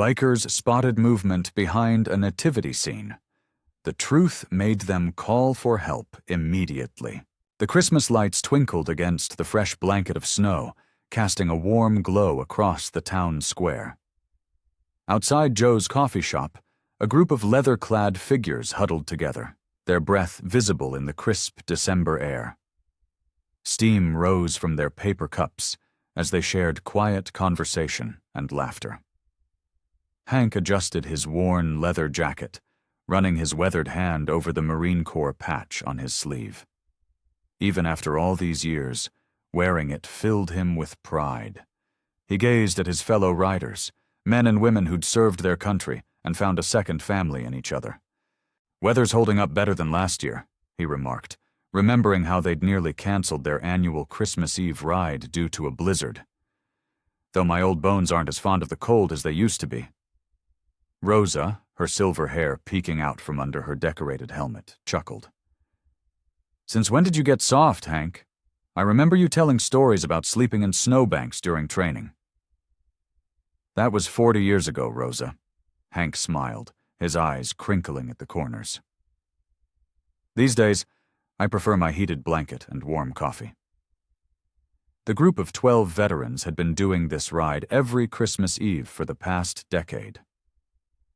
Bikers spotted movement behind a nativity scene. The truth made them call for help immediately. The Christmas lights twinkled against the fresh blanket of snow, casting a warm glow across the town square. Outside Joe's coffee shop, a group of leather-clad figures huddled together, their breath visible in the crisp December air. Steam rose from their paper cups as they shared quiet conversation and laughter. Hank adjusted his worn leather jacket, running his weathered hand over the Marine Corps patch on his sleeve. Even after all these years, wearing it filled him with pride. He gazed at his fellow riders, men and women who'd served their country and found a second family in each other. "Weather's holding up better than last year," he remarked, remembering how they'd nearly canceled their annual Christmas Eve ride due to a blizzard. "Though my old bones aren't as fond of the cold as they used to be." Rosa, her silver hair peeking out from under her decorated helmet, chuckled. "Since when did you get soft, Hank? I remember you telling stories about sleeping in snowbanks during training." "That was 40 years ago, Rosa." Hank smiled, his eyes crinkling at the corners. "These days, I prefer my heated blanket and warm coffee." The group of 12 veterans had been doing this ride every Christmas Eve for the past decade.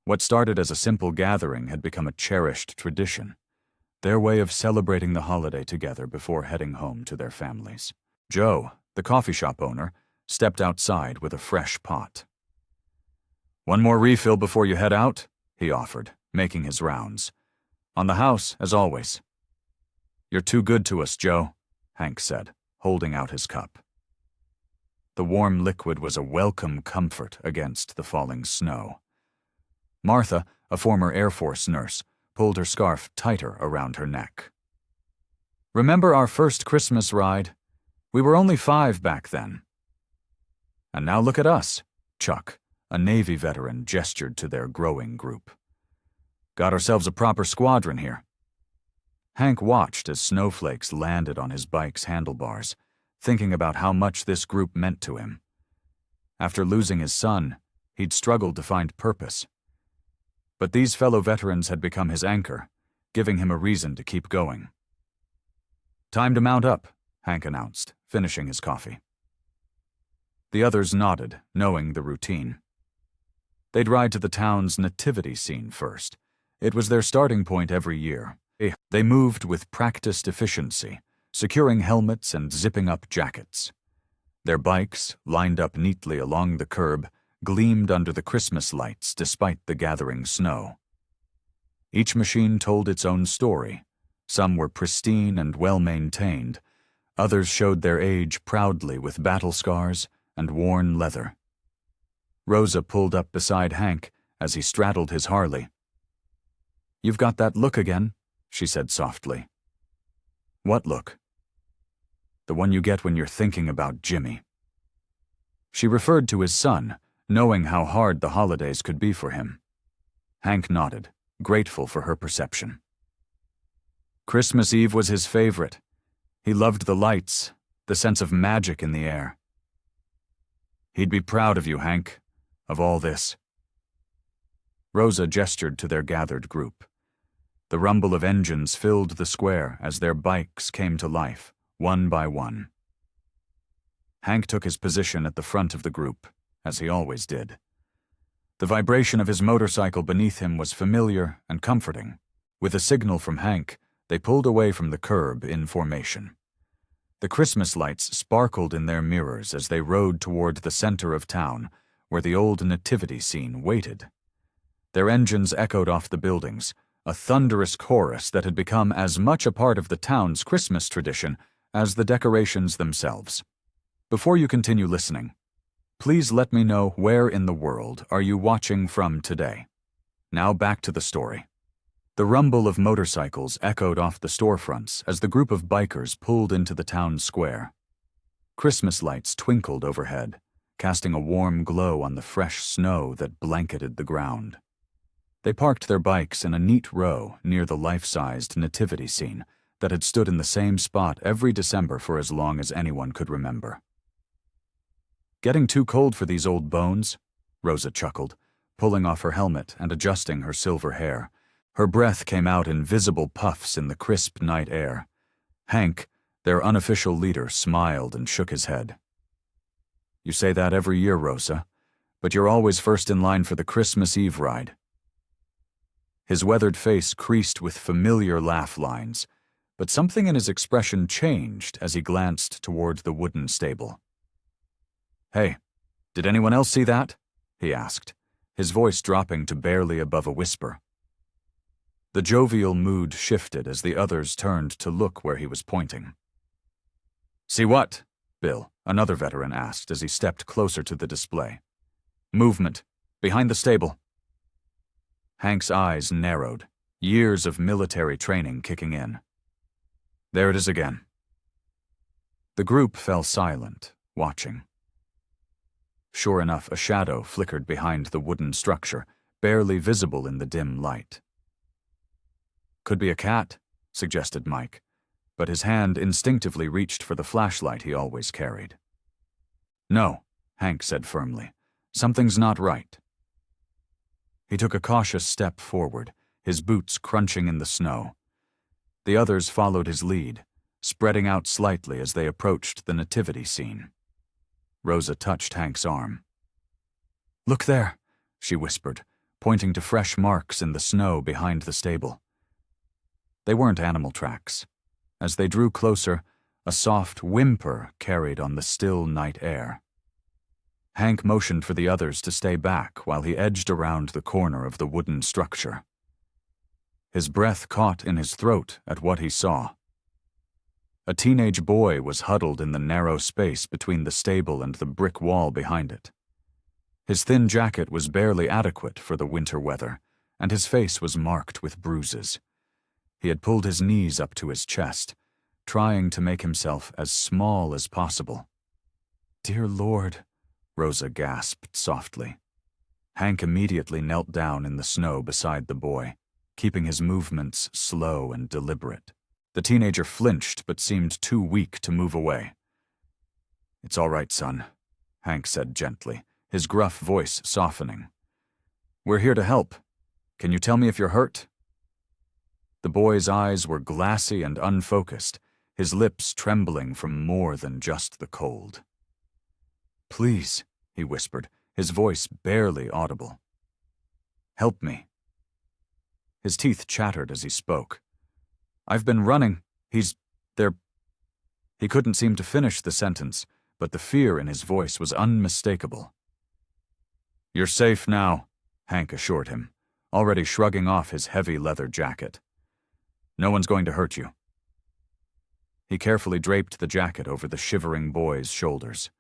What started as a simple gathering had become a cherished tradition, their way of celebrating the holiday together before heading home to their families. Joe, the coffee shop owner, stepped outside with a fresh pot. "One more refill before you head out?" he offered, making his rounds. "On the house, as always." "You're too good to us, Joe," Hank said, holding out his cup. The warm liquid was a welcome comfort against the falling snow. Martha, a former Air Force nurse, pulled her scarf tighter around her neck. "Remember our first Christmas ride? We were only 5 back then." "And now look at us," Chuck, a Navy veteran, gestured to their growing group. "Got ourselves a proper squadron here." Hank watched as snowflakes landed on his bike's handlebars, thinking about how much this group meant to him. After losing his son, he'd struggled to find purpose. But these fellow veterans had become his anchor, giving him a reason to keep going. "Time to mount up," Hank announced, finishing his coffee. The others nodded, knowing the routine. They'd ride to the town's nativity scene first. It was their starting point every year. They moved with practiced efficiency, securing helmets and zipping up jackets. Their bikes, lined up neatly along the curb, gleamed under the Christmas lights despite the gathering snow. Each machine told its own story. Some were pristine and well-maintained. Others showed their age proudly with battle scars and worn leather. Rosa pulled up beside Hank as he straddled his Harley. "You've got that look again," she said softly. "What look?" "The one you get when you're thinking about Jimmy." She referred to his son, knowing how hard the holidays could be for him. Hank nodded, grateful for her perception. Christmas Eve was his favorite. He loved the lights, the sense of magic in the air. "He'd be proud of you, Hank, of all this." Rosa gestured to their gathered group. The rumble of engines filled the square as their bikes came to life, one by one. Hank took his position at the front of the group, as he always did. The vibration of his motorcycle beneath him was familiar and comforting. With a signal from Hank, they pulled away from the curb in formation. The Christmas lights sparkled in their mirrors as they rode toward the center of town, where the old nativity scene waited. Their engines echoed off the buildings, a thunderous chorus that had become as much a part of the town's Christmas tradition as the decorations themselves. Before you continue listening, please let me know where in the world are you watching from today. Now back to the story. The rumble of motorcycles echoed off the storefronts as the group of bikers pulled into the town square. Christmas lights twinkled overhead, casting a warm glow on the fresh snow that blanketed the ground. They parked their bikes in a neat row near the life-sized nativity scene that had stood in the same spot every December for as long as anyone could remember. "Getting too cold for these old bones?" Rosa chuckled, pulling off her helmet and adjusting her silver hair. Her breath came out in visible puffs in the crisp night air. Hank, their unofficial leader, smiled and shook his head. "You say that every year, Rosa, but you're always first in line for the Christmas Eve ride." His weathered face creased with familiar laugh lines, but something in his expression changed as he glanced toward the wooden stable. "Hey, did anyone else see that?" he asked, his voice dropping to barely above a whisper. The jovial mood shifted as the others turned to look where he was pointing. "See what?" Bill, another veteran, asked as he stepped closer to the display. "Movement. Behind the stable." Hank's eyes narrowed, years of military training kicking in. "There it is again." The group fell silent, watching. Sure enough, a shadow flickered behind the wooden structure, barely visible in the dim light. "Could be a cat," suggested Mike, but his hand instinctively reached for the flashlight he always carried. "No," Hank said firmly. "Something's not right." He took a cautious step forward, his boots crunching in the snow. The others followed his lead, spreading out slightly as they approached the nativity scene. Rosa touched Hank's arm. "Look there," she whispered, pointing to fresh marks in the snow behind the stable. They weren't animal tracks. As they drew closer, a soft whimper carried on the still night air. Hank motioned for the others to stay back while he edged around the corner of the wooden structure. His breath caught in his throat at what he saw. A teenage boy was huddled in the narrow space between the stable and the brick wall behind it. His thin jacket was barely adequate for the winter weather, and his face was marked with bruises. He had pulled his knees up to his chest, trying to make himself as small as possible. "Dear Lord," Rosa gasped softly. Hank immediately knelt down in the snow beside the boy, keeping his movements slow and deliberate. The teenager flinched but seemed too weak to move away. "It's all right, son," Hank said gently, his gruff voice softening. "We're here to help. Can you tell me if you're hurt?" The boy's eyes were glassy and unfocused, his lips trembling from more than just the cold. "Please," he whispered, his voice barely audible. "Help me." His teeth chattered as he spoke. "I've been running. They're—" He couldn't seem to finish the sentence, but the fear in his voice was unmistakable. "You're safe now," Hank assured him, already shrugging off his heavy leather jacket. "No one's going to hurt you." He carefully draped the jacket over the shivering boy's shoulders.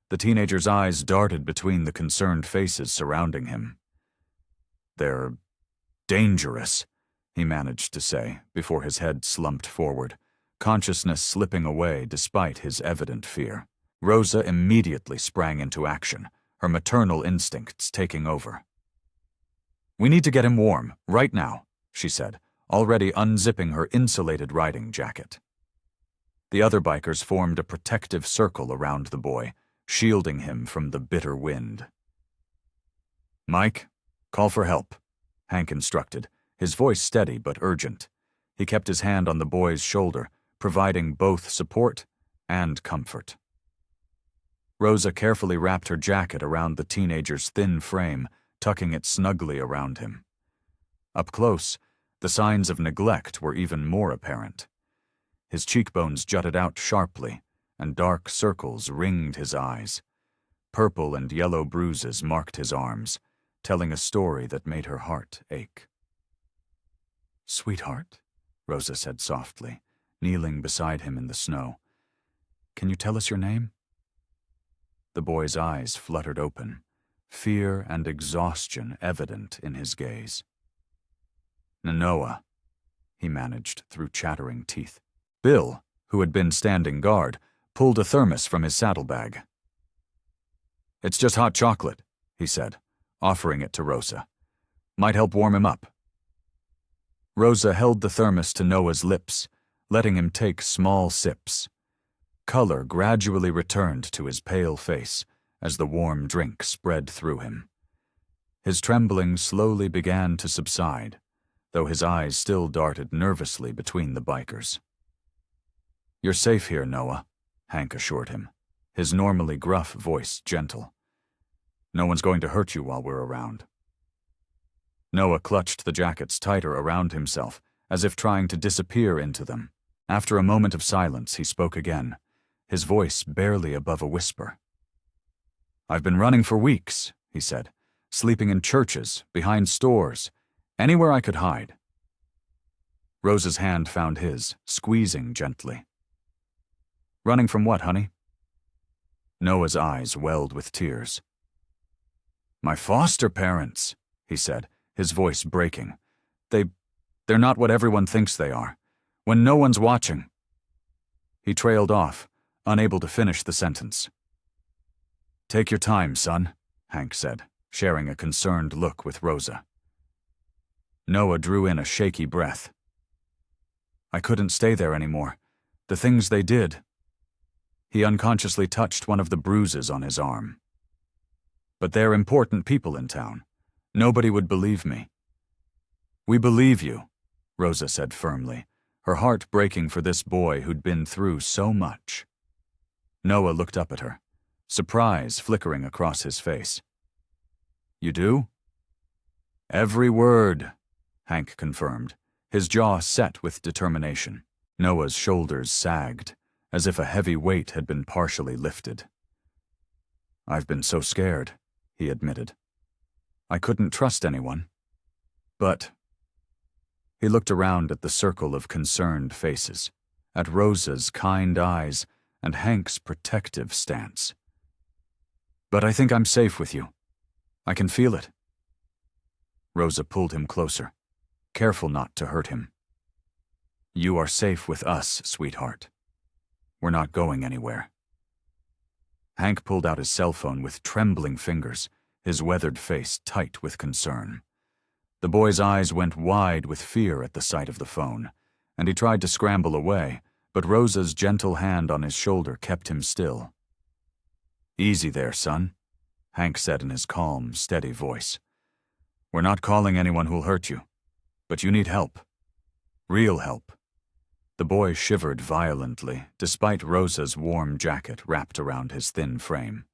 The teenager's eyes darted between the concerned faces surrounding him. "They're dangerous," he managed to say before his head slumped forward, consciousness slipping away despite his evident fear. Rosa immediately sprang into action, her maternal instincts taking over. "We need to get him warm, right now," she said, already unzipping her insulated riding jacket. The other bikers formed a protective circle around the boy, shielding him from the bitter wind. "Mike, call for help," Hank instructed, his voice steady but urgent. He kept his hand on the boy's shoulder, providing both support and comfort. Rosa carefully wrapped her jacket around the teenager's thin frame, tucking it snugly around him. Up close, the signs of neglect were even more apparent. His cheekbones jutted out sharply, and dark circles ringed his eyes. Purple and yellow bruises marked his arms, telling a story that made her heart ache. "Sweetheart," Rosa said softly, kneeling beside him in the snow. "Can you tell us your name?" The boy's eyes fluttered open, fear and exhaustion evident in his gaze. "Nanoa," he managed through chattering teeth. Bill, who had been standing guard, pulled a thermos from his saddlebag. "It's just hot chocolate," he said, offering it to Rosa. "Might help warm him up." Rosa held the thermos to Noah's lips, letting him take small sips. Color gradually returned to his pale face as the warm drink spread through him. His trembling slowly began to subside, though his eyes still darted nervously between the bikers. "You're safe here, Noah," Hank assured him, his normally gruff voice gentle. "No one's going to hurt you while we're around." Noah clutched the jackets tighter around himself, as if trying to disappear into them. After a moment of silence, he spoke again, his voice barely above a whisper. "I've been running for weeks," he said, "sleeping in churches, behind stores, anywhere I could hide." Rosa's hand found his, squeezing gently. "Running from what, honey?" Noah's eyes welled with tears. "My foster parents," he said, his voice breaking. They're not what everyone thinks they are. When no one's watching." He trailed off, unable to finish the sentence. "Take your time, son," Hank said, sharing a concerned look with Rosa. Noah drew in a shaky breath. "I couldn't stay there anymore. The things they did." He unconsciously touched one of the bruises on his arm. "But they're important people in town. Nobody would believe me." "We believe you," Rosa said firmly, her heart breaking for this boy who'd been through so much. Noah looked up at her, surprise flickering across his face. "You do?" "Every word," Hank confirmed, his jaw set with determination. Noah's shoulders sagged, as if a heavy weight had been partially lifted. "I've been so scared," he admitted. "I couldn't trust anyone. But—" He looked around at the circle of concerned faces, at Rosa's kind eyes and Hank's protective stance. "But I think I'm safe with you. I can feel it." Rosa pulled him closer, careful not to hurt him. "You are safe with us, sweetheart. We're not going anywhere." Hank pulled out his cell phone with trembling fingers, his weathered face tight with concern. The boy's eyes went wide with fear at the sight of the phone, and he tried to scramble away, but Rosa's gentle hand on his shoulder kept him still. "Easy there, son," Hank said in his calm, steady voice. "We're not calling anyone who'll hurt you, but you need help. Real help." The boy shivered violently, despite Rosa's warm jacket wrapped around his thin frame.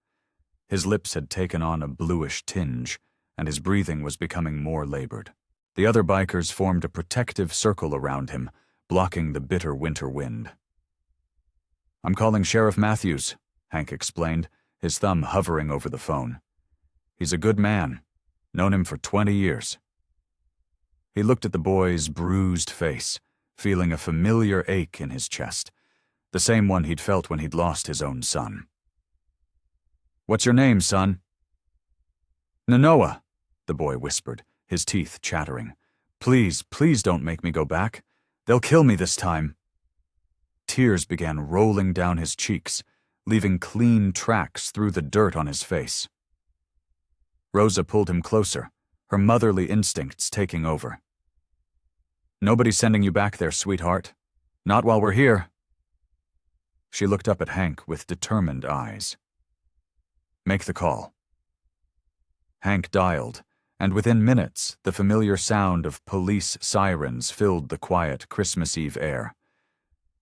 His lips had taken on a bluish tinge, and his breathing was becoming more labored. The other bikers formed a protective circle around him, blocking the bitter winter wind. "I'm calling Sheriff Matthews," Hank explained, his thumb hovering over the phone. "He's a good man. Known him for 20 years. He looked at the boy's bruised face, feeling a familiar ache in his chest, the same one he'd felt when he'd lost his own son. "What's your name, son?" "Noah," the boy whispered, his teeth chattering. "Please, please don't make me go back. They'll kill me this time." Tears began rolling down his cheeks, leaving clean tracks through the dirt on his face. Rosa pulled him closer, her motherly instincts taking over. "Nobody's sending you back there, sweetheart. Not while we're here." She looked up at Hank with determined eyes. "Make the call." Hank dialed, and within minutes, the familiar sound of police sirens filled the quiet Christmas Eve air.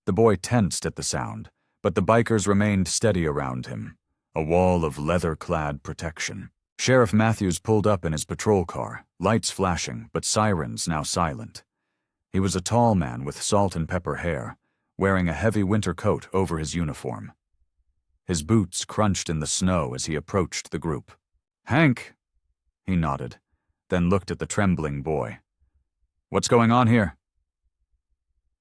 The boy tensed at the sound, but the bikers remained steady around him, a wall of leather-clad protection. Sheriff Matthews pulled up in his patrol car, lights flashing, but sirens now silent. He was a tall man with salt and pepper hair, wearing a heavy winter coat over his uniform. His boots crunched in the snow as he approached the group. "Hank!" He nodded, then looked at the trembling boy. "What's going on here?"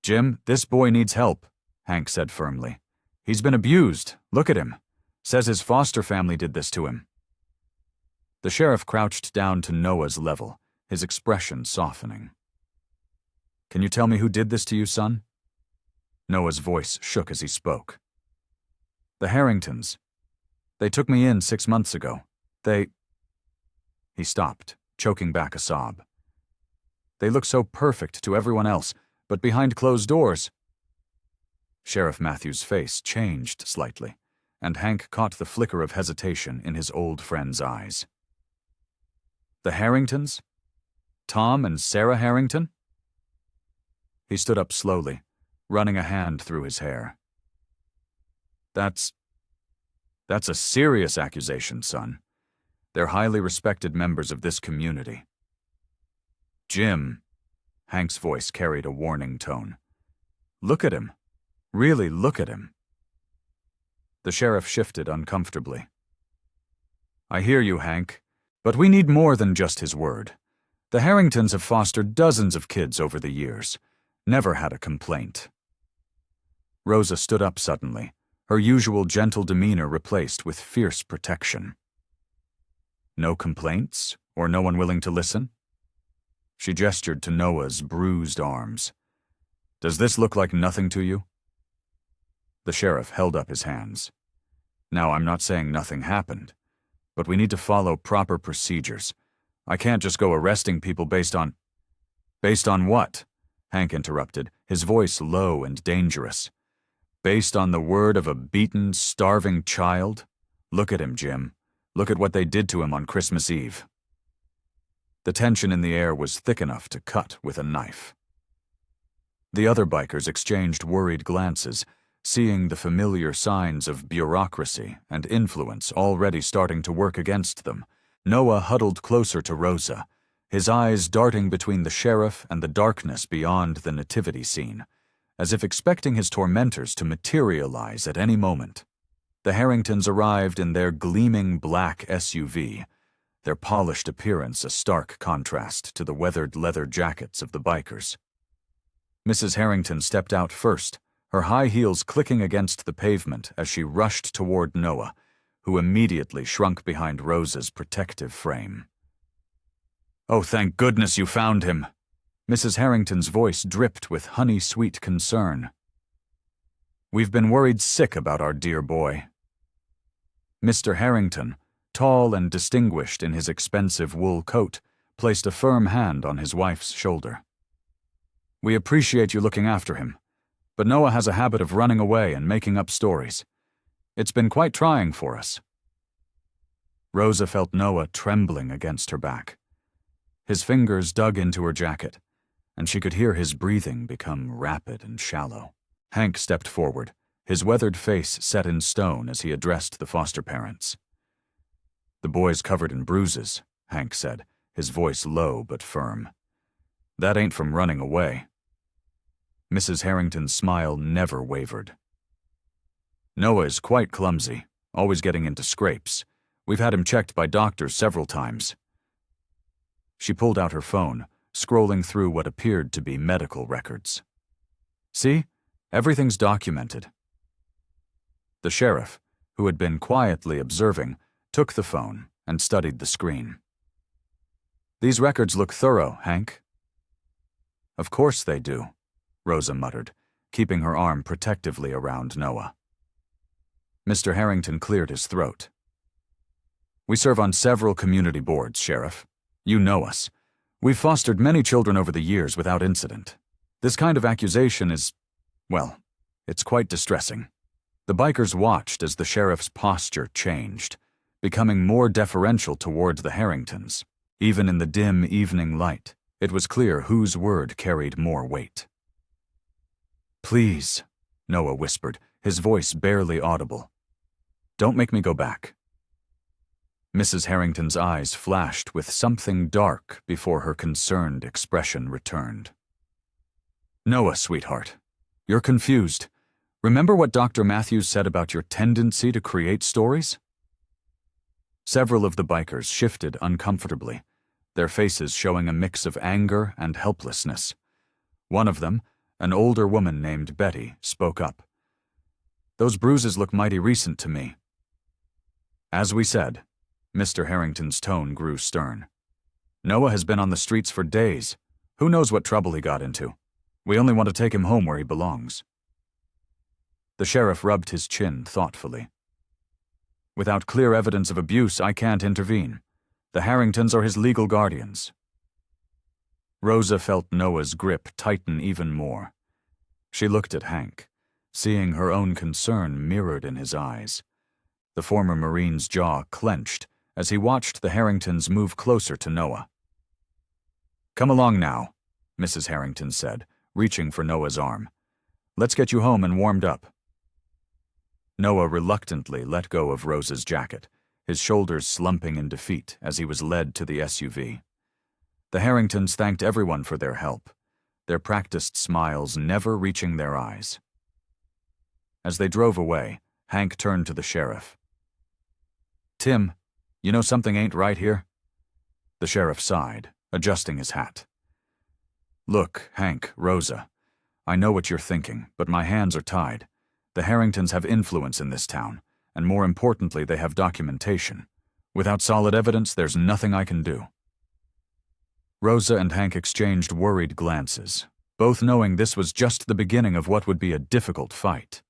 "Jim, this boy needs help," Hank said firmly. "He's been abused. Look at him. Says his foster family did this to him." The sheriff crouched down to Noah's level, his expression softening. "Can you tell me who did this to you, son?" Noah's voice shook as he spoke. "The Harringtons. They took me in 6 months ago. He stopped, choking back a sob. "They look so perfect to everyone else, but behind closed doors." Sheriff Matthews' face changed slightly, and Hank caught the flicker of hesitation in his old friend's eyes. The Harringtons? Tom and Sarah Harrington? He stood up slowly, running a hand through his hair. That's a serious accusation, son. They're highly respected members of this community. Jim, Hank's voice carried a warning tone. Look at him. Really look at him. The sheriff shifted uncomfortably. I hear you, Hank, but we need more than just his word. The Harringtons have fostered dozens of kids over the years. Never had a complaint. Rosa stood up suddenly, her usual gentle demeanor replaced with fierce protection. No complaints, or no one willing to listen? She gestured to Noah's bruised arms. Does this look like nothing to you? The sheriff held up his hands. Now, I'm not saying nothing happened, but we need to follow proper procedures. I can't just go arresting people based on... Based on what? Hank interrupted, his voice low and dangerous. Based on the word of a beaten, starving child? Look at him, Jim. Look at what they did to him on Christmas Eve. The tension in the air was thick enough to cut with a knife. The other bikers exchanged worried glances, seeing the familiar signs of bureaucracy and influence already starting to work against them. Noah huddled closer to Rosa, his eyes darting between the sheriff and the darkness beyond the nativity scene, as if expecting his tormentors to materialize at any moment. The Harringtons arrived in their gleaming black SUV, their polished appearance a stark contrast to the weathered leather jackets of the bikers. Mrs. Harrington stepped out first, her high heels clicking against the pavement as she rushed toward Noah, who immediately shrunk behind Rosa's protective frame. Oh, thank goodness you found him! Mrs. Harrington's voice dripped with honey-sweet concern. We've been worried sick about our dear boy. Mr. Harrington, tall and distinguished in his expensive wool coat, placed a firm hand on his wife's shoulder. We appreciate you looking after him, but Noah has a habit of running away and making up stories. It's been quite trying for us. Rosa felt Noah trembling against her back. His fingers dug into her jacket, and she could hear his breathing become rapid and shallow. Hank stepped forward, his weathered face set in stone as he addressed the foster parents. The boy's covered in bruises, Hank said, his voice low but firm. That ain't from running away. Mrs. Harrington's smile never wavered. Noah is quite clumsy, always getting into scrapes. We've had him checked by doctors several times. She pulled out her phone, scrolling through what appeared to be medical records. See? Everything's documented. The sheriff, who had been quietly observing, took the phone and studied the screen. These records look thorough, Hank. Of course they do, Rosa muttered, keeping her arm protectively around Noah. Mr. Harrington cleared his throat. We serve on several community boards, Sheriff. You know us. We've fostered many children over the years without incident. This kind of accusation is, well, it's quite distressing. The bikers watched as the sheriff's posture changed, becoming more deferential toward the Harringtons. Even in the dim evening light, it was clear whose word carried more weight. Please, Noah whispered, his voice barely audible. Don't make me go back. Mrs. Harrington's eyes flashed with something dark before her concerned expression returned. Noah, sweetheart, you're confused. Remember what Dr. Matthews said about your tendency to create stories? Several of the bikers shifted uncomfortably, their faces showing a mix of anger and helplessness. One of them, an older woman named Betty, spoke up. Those bruises look mighty recent to me. As we said, Mr. Harrington's tone grew stern. Noah has been on the streets for days. Who knows what trouble he got into? We only want to take him home where he belongs. The sheriff rubbed his chin thoughtfully. Without clear evidence of abuse, I can't intervene. The Harringtons are his legal guardians. Rosa felt Noah's grip tighten even more. She looked at Hank, seeing her own concern mirrored in his eyes. The former Marine's jaw clenched as he watched the Harringtons move closer to Noah. "Come along now," Mrs. Harrington said, reaching for Noah's arm. "Let's get you home and warmed up." Noah reluctantly let go of Rosa's jacket, his shoulders slumping in defeat as he was led to the SUV. The Harringtons thanked everyone for their help, their practiced smiles never reaching their eyes. As they drove away, Hank turned to the sheriff. "Tim, you know something ain't right here?" The sheriff sighed, adjusting his hat. "Look, Hank, Rosa, I know what you're thinking, but my hands are tied. The Harringtons have influence in this town, and more importantly, they have documentation. Without solid evidence, there's nothing I can do." Rosa and Hank exchanged worried glances, both knowing this was just the beginning of what would be a difficult fight.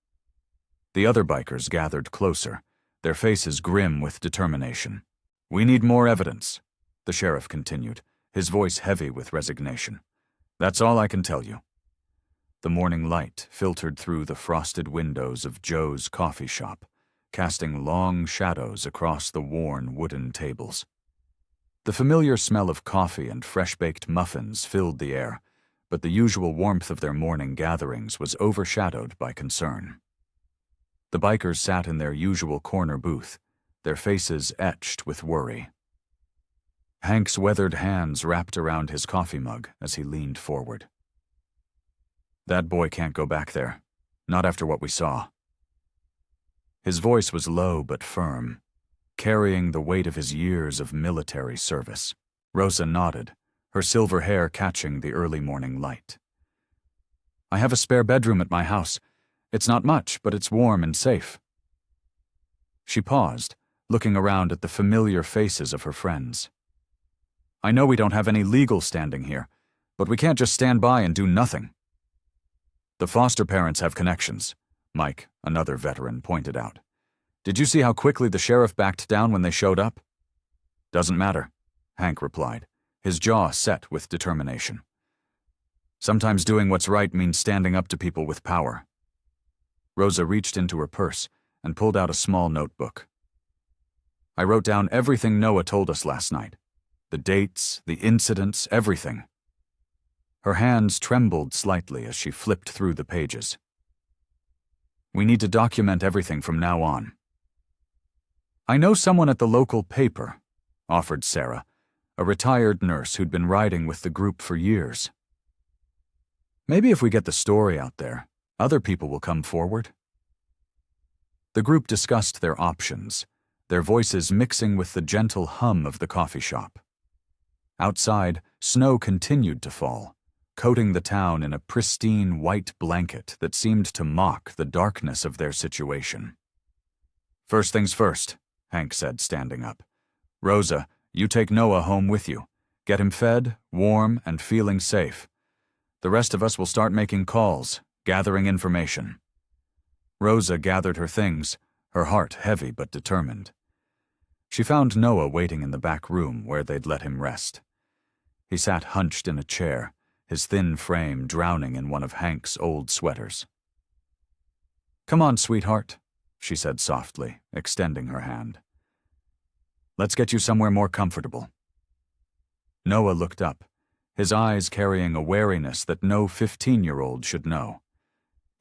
The other bikers gathered closer, their faces grim with determination. "We need more evidence," the sheriff continued, his voice heavy with resignation. "That's all I can tell you." The morning light filtered through the frosted windows of Joe's coffee shop, casting long shadows across the worn wooden tables. The familiar smell of coffee and fresh-baked muffins filled the air, but the usual warmth of their morning gatherings was overshadowed by concern. The bikers sat in their usual corner booth, their faces etched with worry. Hank's weathered hands wrapped around his coffee mug as he leaned forward. "That boy can't go back there, not after what we saw." His voice was low but firm, carrying the weight of his years of military service. Rosa nodded, her silver hair catching the early morning light. "I have a spare bedroom at my house. It's not much, but it's warm and safe." She paused, looking around at the familiar faces of her friends. "I know we don't have any legal standing here, but we can't just stand by and do nothing." "The foster parents have connections," Mike, another veteran, pointed out. "Did you see how quickly the sheriff backed down when they showed up?" "Doesn't matter," Hank replied, his jaw set with determination. "Sometimes doing what's right means standing up to people with power." Rosa reached into her purse and pulled out a small notebook. "I wrote down everything Noah told us last night. The dates, the incidents, everything." Her hands trembled slightly as she flipped through the pages. "We need to document everything from now on." "I know someone at the local paper," offered Sarah, a retired nurse who'd been riding with the group for years. "Maybe if we get the story out there, other people will come forward." The group discussed their options, their voices mixing with the gentle hum of the coffee shop. Outside, snow continued to fall, coating the town in a pristine white blanket that seemed to mock the darkness of their situation. "First things first," Hank said, standing up. "Rosa, you take Noah home with you. Get him fed, warm, and feeling safe. The rest of us will start making calls, gathering information." Rosa gathered her things, her heart heavy but determined. She found Noah waiting in the back room where they'd let him rest. He sat hunched in a chair, his thin frame drowning in one of Hank's old sweaters. "Come on, sweetheart," she said softly, extending her hand. "Let's get you somewhere more comfortable." Noah looked up, his eyes carrying a wariness that no 15-year-old should know.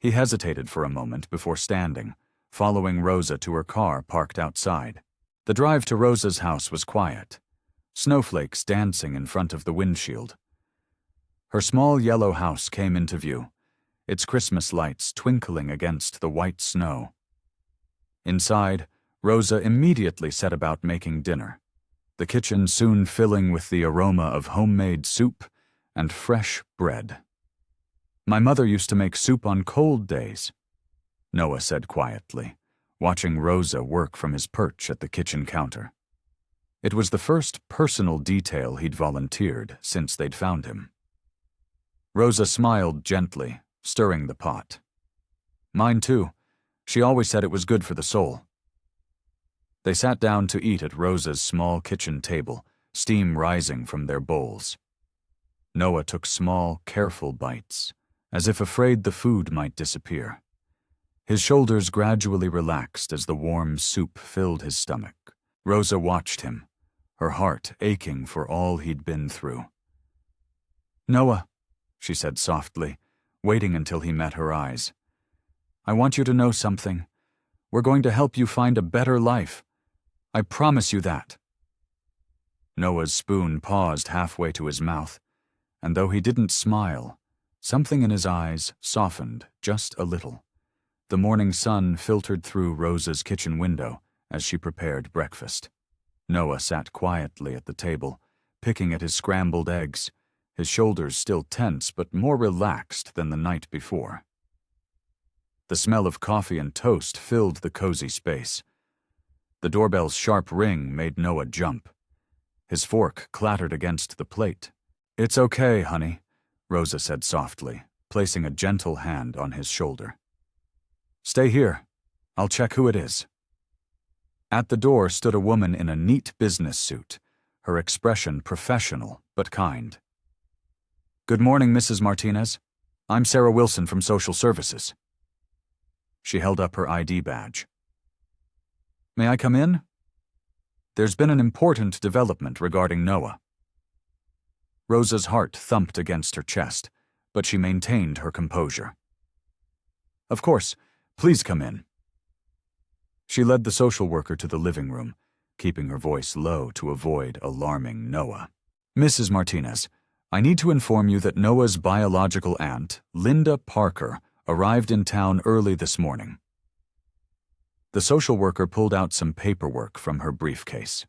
He hesitated for a moment before standing, following Rosa to her car parked outside. The drive to Rosa's house was quiet, snowflakes dancing in front of the windshield. Her small yellow house came into view, its Christmas lights twinkling against the white snow. Inside, Rosa immediately set about making dinner, the kitchen soon filling with the aroma of homemade soup and fresh bread. "My mother used to make soup on cold days," Noah said quietly, watching Rosa work from his perch at the kitchen counter. It was the first personal detail he'd volunteered since they'd found him. Rosa smiled gently, stirring the pot. "Mine too. She always said it was good for the soul." They sat down to eat at Rosa's small kitchen table, steam rising from their bowls. Noah took small, careful bites, as if afraid the food might disappear. His shoulders gradually relaxed as the warm soup filled his stomach, Rosa watched him, her heart aching for all he'd been through. "Noah," she said softly, waiting until he met her eyes. "I want you to know something. We're going to help you find a better life. I promise you that." Noah's spoon paused halfway to his mouth, and though he didn't smile, something in his eyes softened just a little. The morning sun filtered through Rosa's kitchen window as she prepared breakfast. Noah sat quietly at the table, picking at his scrambled eggs, his shoulders still tense but more relaxed than the night before. The smell of coffee and toast filled the cozy space. The doorbell's sharp ring made Noah jump. His fork clattered against the plate. "It's okay, honey," Rosa said softly, placing a gentle hand on his shoulder. "Stay here. I'll check who it is." At the door stood a woman in a neat business suit, her expression professional but kind. "Good morning, Mrs. Martinez. I'm Sarah Wilson from Social Services." She held up her ID badge. "May I come in? There's been an important development regarding Noah." Rosa's heart thumped against her chest, but she maintained her composure. "Of course, please come in." She led the social worker to the living room, keeping her voice low to avoid alarming Noah. "Mrs. Martinez, I need to inform you that Noah's biological aunt, Linda Parker, arrived in town early this morning." The social worker pulled out some paperwork from her briefcase.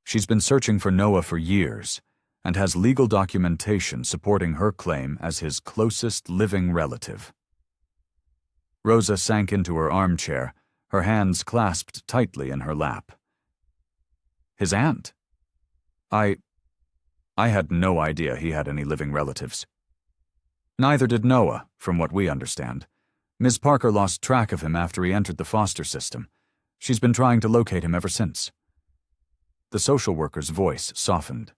"She's been searching for Noah for years and has legal documentation supporting her claim as his closest living relative." Rosa sank into her armchair, her hands clasped tightly in her lap. "His aunt? I had no idea he had any living relatives." "Neither did Noah, from what we understand. Ms. Parker lost track of him after he entered the foster system. She's been trying to locate him ever since." The social worker's voice softened.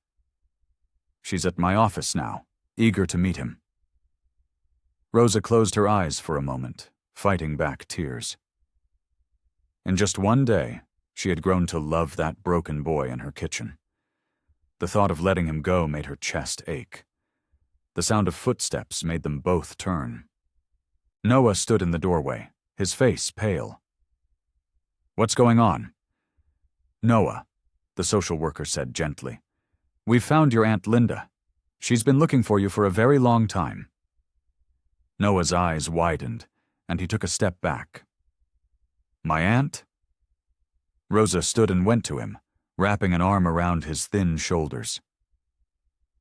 "She's at my office now, eager to meet him." Rosa closed her eyes for a moment, fighting back tears. In just one day, she had grown to love that broken boy in her kitchen. The thought of letting him go made her chest ache. The sound of footsteps made them both turn. Noah stood in the doorway, his face pale. "What's going on?" "Noah," the social worker said gently, "we've found your Aunt Linda. She's been looking for you for a very long time." Noah's eyes widened, and he took a step back. "My aunt?" Rosa stood and went to him, wrapping an arm around his thin shoulders.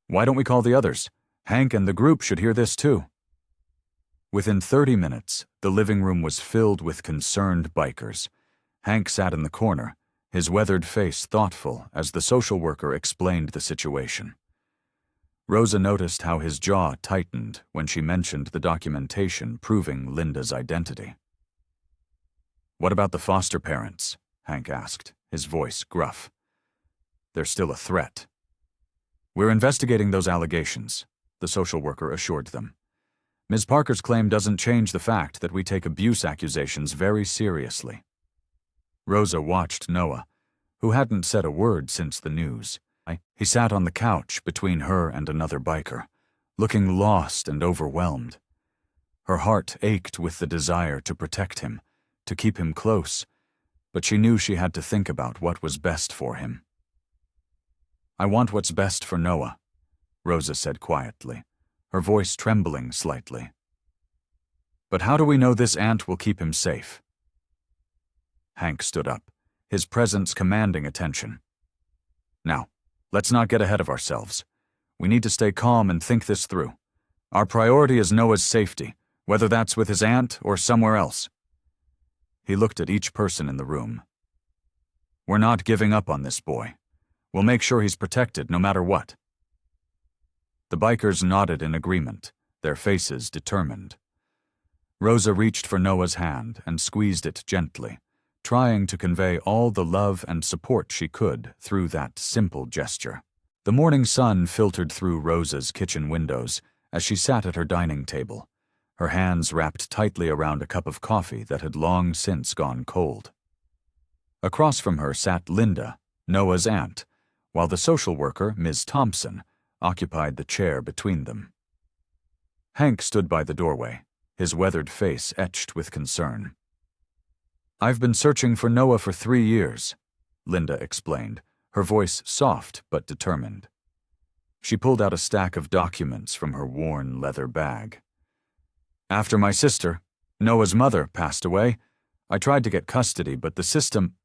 "Why don't we call the others? Hank and the group should hear this too." Within 30 minutes, the living room was filled with concerned bikers. Hank sat in the corner, his weathered face thoughtful as the social worker explained the situation. Rosa noticed how his jaw tightened when she mentioned the documentation proving Linda's identity. "What about the foster parents?" Hank asked, his voice gruff. "They're still a threat." "We're investigating those allegations," the social worker assured them. "Ms. Parker's claim doesn't change the fact that we take abuse accusations very seriously." Rosa watched Noah, who hadn't said a word since the news. He sat on the couch between her and another biker, looking lost and overwhelmed. Her heart ached with the desire to protect him, to keep him close, but she knew she had to think about what was best for him. "I want what's best for Noah," Rosa said quietly, her voice trembling slightly. "But how do we know this aunt will keep him safe?" Hank stood up, his presence commanding attention. "Now, let's not get ahead of ourselves. We need to stay calm and think this through. Our priority is Noah's safety, whether that's with his aunt or somewhere else." He looked at each person in the room. "We're not giving up on this boy. We'll make sure he's protected no matter what." The bikers nodded in agreement, their faces determined. Rosa reached for Noah's hand and squeezed it gently, trying to convey all the love and support she could through that simple gesture. The morning sun filtered through Rosa's kitchen windows as she sat at her dining table, her hands wrapped tightly around a cup of coffee that had long since gone cold. Across from her sat Linda, Noah's aunt, while the social worker, Ms. Thompson, occupied the chair between them. Hank stood by the doorway, his weathered face etched with concern. "I've been searching for Noah for 3 years," Linda explained, her voice soft but determined. She pulled out a stack of documents from her worn leather bag. "After my sister, Noah's mother, passed away, I tried to get custody, but the system—"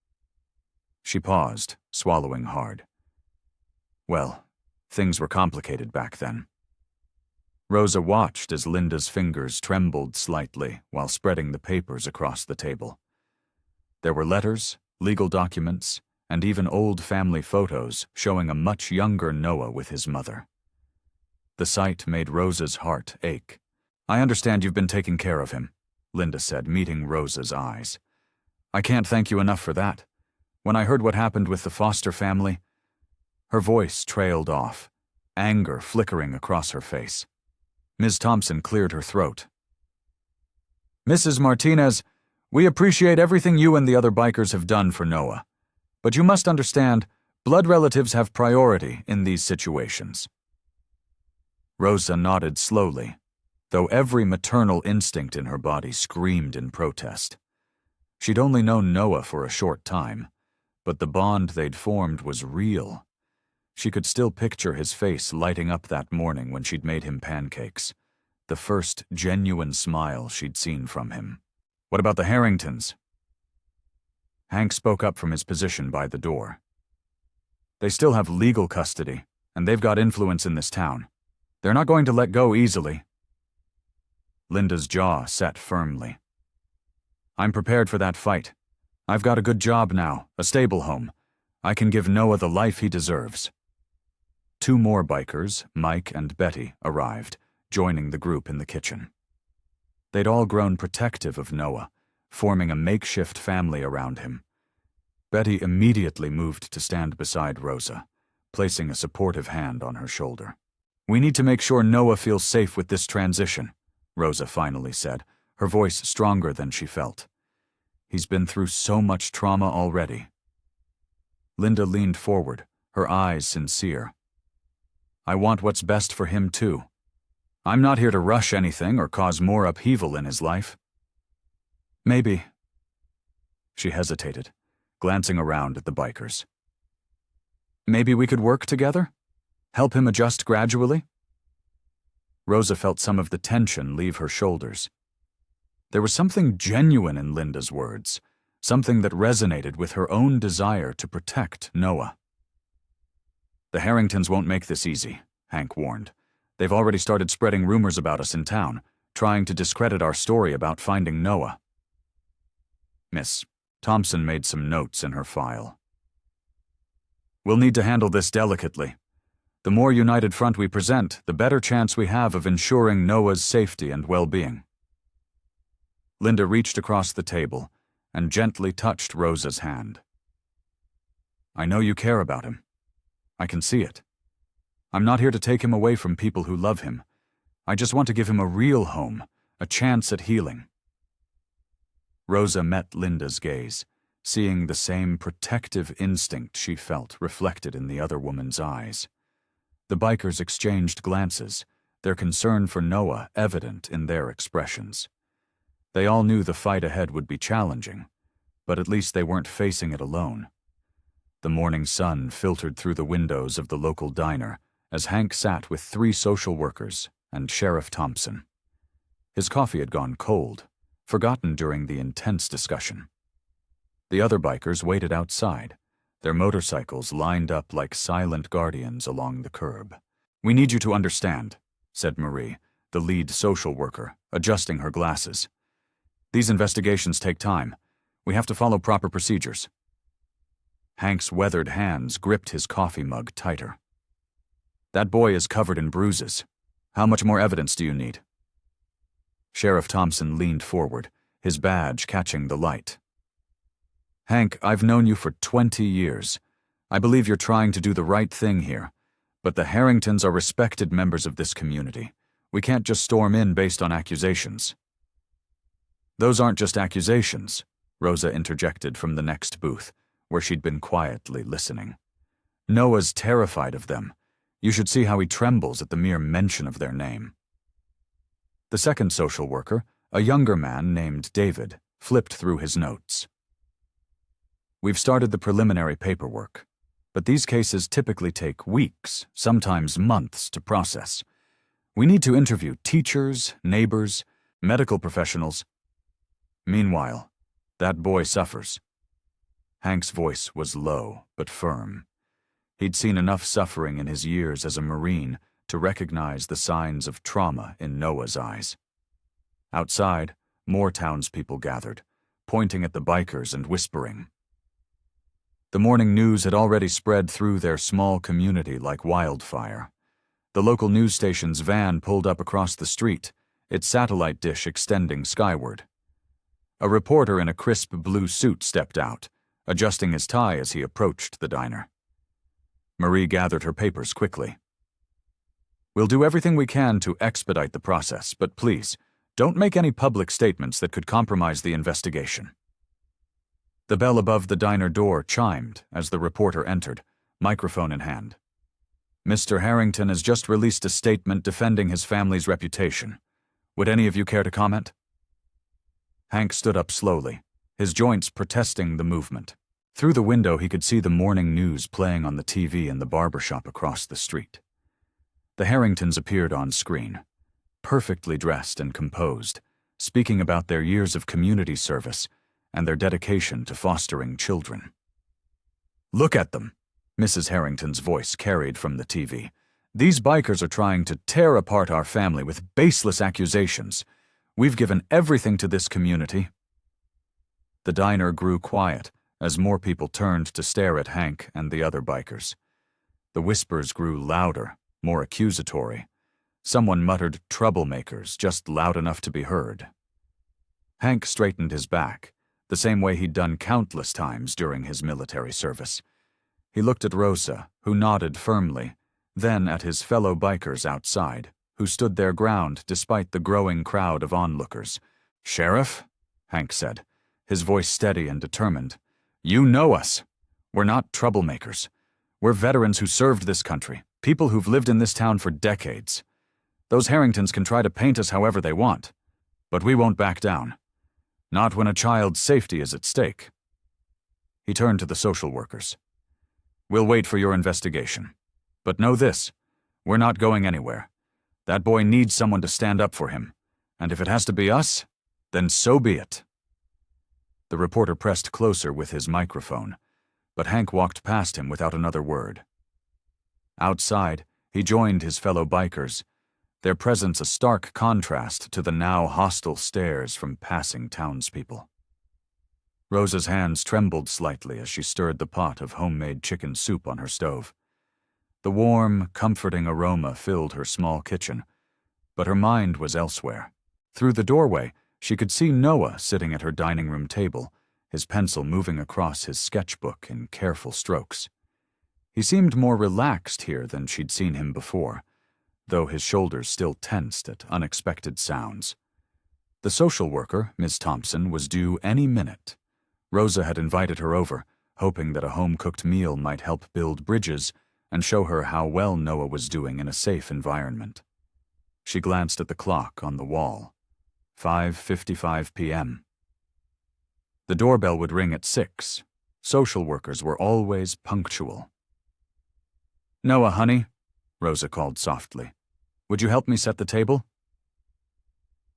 She paused, swallowing hard. Well, things were complicated back then. Rosa watched as Linda's fingers trembled slightly while spreading the papers across the table. There were letters, legal documents, and even old family photos showing a much younger Noah with his mother. The sight made Rosa's heart ache. "I understand you've been taking care of him," Linda said, meeting Rosa's eyes. "I can't thank you enough for that. When I heard what happened with the foster family—" Her voice trailed off, anger flickering across her face. Ms. Thompson cleared her throat. "Mrs. Martinez, we appreciate everything you and the other bikers have done for Noah. But you must understand, blood relatives have priority in these situations." Rosa nodded slowly, though every maternal instinct in her body screamed in protest. She'd only known Noah for a short time, but the bond they'd formed was real. She could still picture his face lighting up that morning when she'd made him pancakes, the first genuine smile she'd seen from him. "What about the Harringtons?" Hank spoke up from his position by the door. "They still have legal custody, and they've got influence in this town. They're not going to let go easily." Linda's jaw set firmly. "I'm prepared for that fight. I've got a good job now, a stable home. I can give Noah the life he deserves." 2 more bikers, Mike and Betty, arrived, joining the group in the kitchen. They'd all grown protective of Noah, forming a makeshift family around him. Betty immediately moved to stand beside Rosa, placing a supportive hand on her shoulder. "We need to make sure Noah feels safe with this transition," Rosa finally said, her voice stronger than she felt. "He's been through so much trauma already." Linda leaned forward, her eyes sincere. "I want what's best for him too. I'm not here to rush anything or cause more upheaval in his life." "Maybe." She hesitated, glancing around at the bikers. "Maybe we could work together? Help him adjust gradually?" Rosa felt some of the tension leave her shoulders. There was something genuine in Linda's words, something that resonated with her own desire to protect Noah. "The Harringtons won't make this easy," Hank warned. "They've already started spreading rumors about us in town, trying to discredit our story about finding Noah." Miss Thompson made some notes in her file. "We'll need to handle this delicately. The more united front we present, the better chance we have of ensuring Noah's safety and well-being." Linda reached across the table and gently touched Rosa's hand. "I know you care about him. I can see it. I'm not here to take him away from people who love him. I just want to give him a real home, a chance at healing." Rosa met Linda's gaze, seeing the same protective instinct she felt reflected in the other woman's eyes. The bikers exchanged glances, their concern for Noah evident in their expressions. They all knew the fight ahead would be challenging, but at least they weren't facing it alone. The morning sun filtered through the windows of the local diner as Hank sat with 3 social workers and Sheriff Thompson. His coffee had gone cold, forgotten during the intense discussion. The other bikers waited outside, their motorcycles lined up like silent guardians along the curb. "We need you to understand," said Marie, the lead social worker, adjusting her glasses. "These investigations take time. We have to follow proper procedures." Hank's weathered hands gripped his coffee mug tighter. "That boy is covered in bruises. How much more evidence do you need?" Sheriff Thompson leaned forward, his badge catching the light. "Hank, I've known you for 20 years. I believe you're trying to do the right thing here, but the Harringtons are respected members of this community. We can't just storm in based on accusations." "Those aren't just accusations," Rosa interjected from the next booth, where she'd been quietly listening. "Noah's terrified of them. You should see how he trembles at the mere mention of their name." The second social worker, a younger man named David, flipped through his notes. "We've started the preliminary paperwork, but these cases typically take weeks, sometimes months, to process. We need to interview teachers, neighbors, medical professionals. Meanwhile, that boy suffers." Hank's voice was low but firm. He'd seen enough suffering in his years as a Marine to recognize the signs of trauma in Noah's eyes. Outside, more townspeople gathered, pointing at the bikers and whispering. The morning news had already spread through their small community like wildfire. The local news station's van pulled up across the street, its satellite dish extending skyward. A reporter in a crisp blue suit stepped out, adjusting his tie as he approached the diner. Marie gathered her papers quickly. "We'll do everything we can to expedite the process, but please, don't make any public statements that could compromise the investigation." The bell above the diner door chimed as the reporter entered, microphone in hand. "Mr. Harrington has just released a statement defending his family's reputation. Would any of you care to comment?" Hank stood up slowly, his joints protesting the movement. Through the window he could see the morning news playing on the TV in the barber shop across the street. The Harringtons appeared on screen, perfectly dressed and composed, speaking about their years of community service and their dedication to fostering children. "Look at them," Mrs. Harrington's voice carried from the TV. "These bikers are trying to tear apart our family with baseless accusations. We've given everything to this community." The diner grew quiet as more people turned to stare at Hank and the other bikers. The whispers grew louder, more accusatory. Someone muttered "troublemakers," just loud enough to be heard. Hank straightened his back, the same way he'd done countless times during his military service. He looked at Rosa, who nodded firmly, then at his fellow bikers outside, who stood their ground despite the growing crowd of onlookers. "Sheriff," Hank said, his voice steady and determined, "you know us. We're not troublemakers. We're veterans who served this country, people who've lived in this town for decades. Those Harringtons can try to paint us however they want, but we won't back down. Not when a child's safety is at stake." He turned to the social workers. "We'll wait for your investigation. But know this, we're not going anywhere. That boy needs someone to stand up for him, and if it has to be us, then so be it." The reporter pressed closer with his microphone, but Hank walked past him without another word. Outside, he joined his fellow bikers, their presence a stark contrast to the now hostile stares from passing townspeople. Rosa's hands trembled slightly as she stirred the pot of homemade chicken soup on her stove. The warm, comforting aroma filled her small kitchen, but her mind was elsewhere. Through the doorway, she could see Noah sitting at her dining room table, his pencil moving across his sketchbook in careful strokes. He seemed more relaxed here than she'd seen him before, though his shoulders still tensed at unexpected sounds. The social worker, Miss Thompson, was due any minute. Rosa had invited her over, hoping that a home-cooked meal might help build bridges and show her how well Noah was doing in a safe environment. She glanced at the clock on the wall. 5:55 p.m. The doorbell would ring at 6. Social workers were always punctual. "Noah, honey," Rosa called softly, "would you help me set the table?"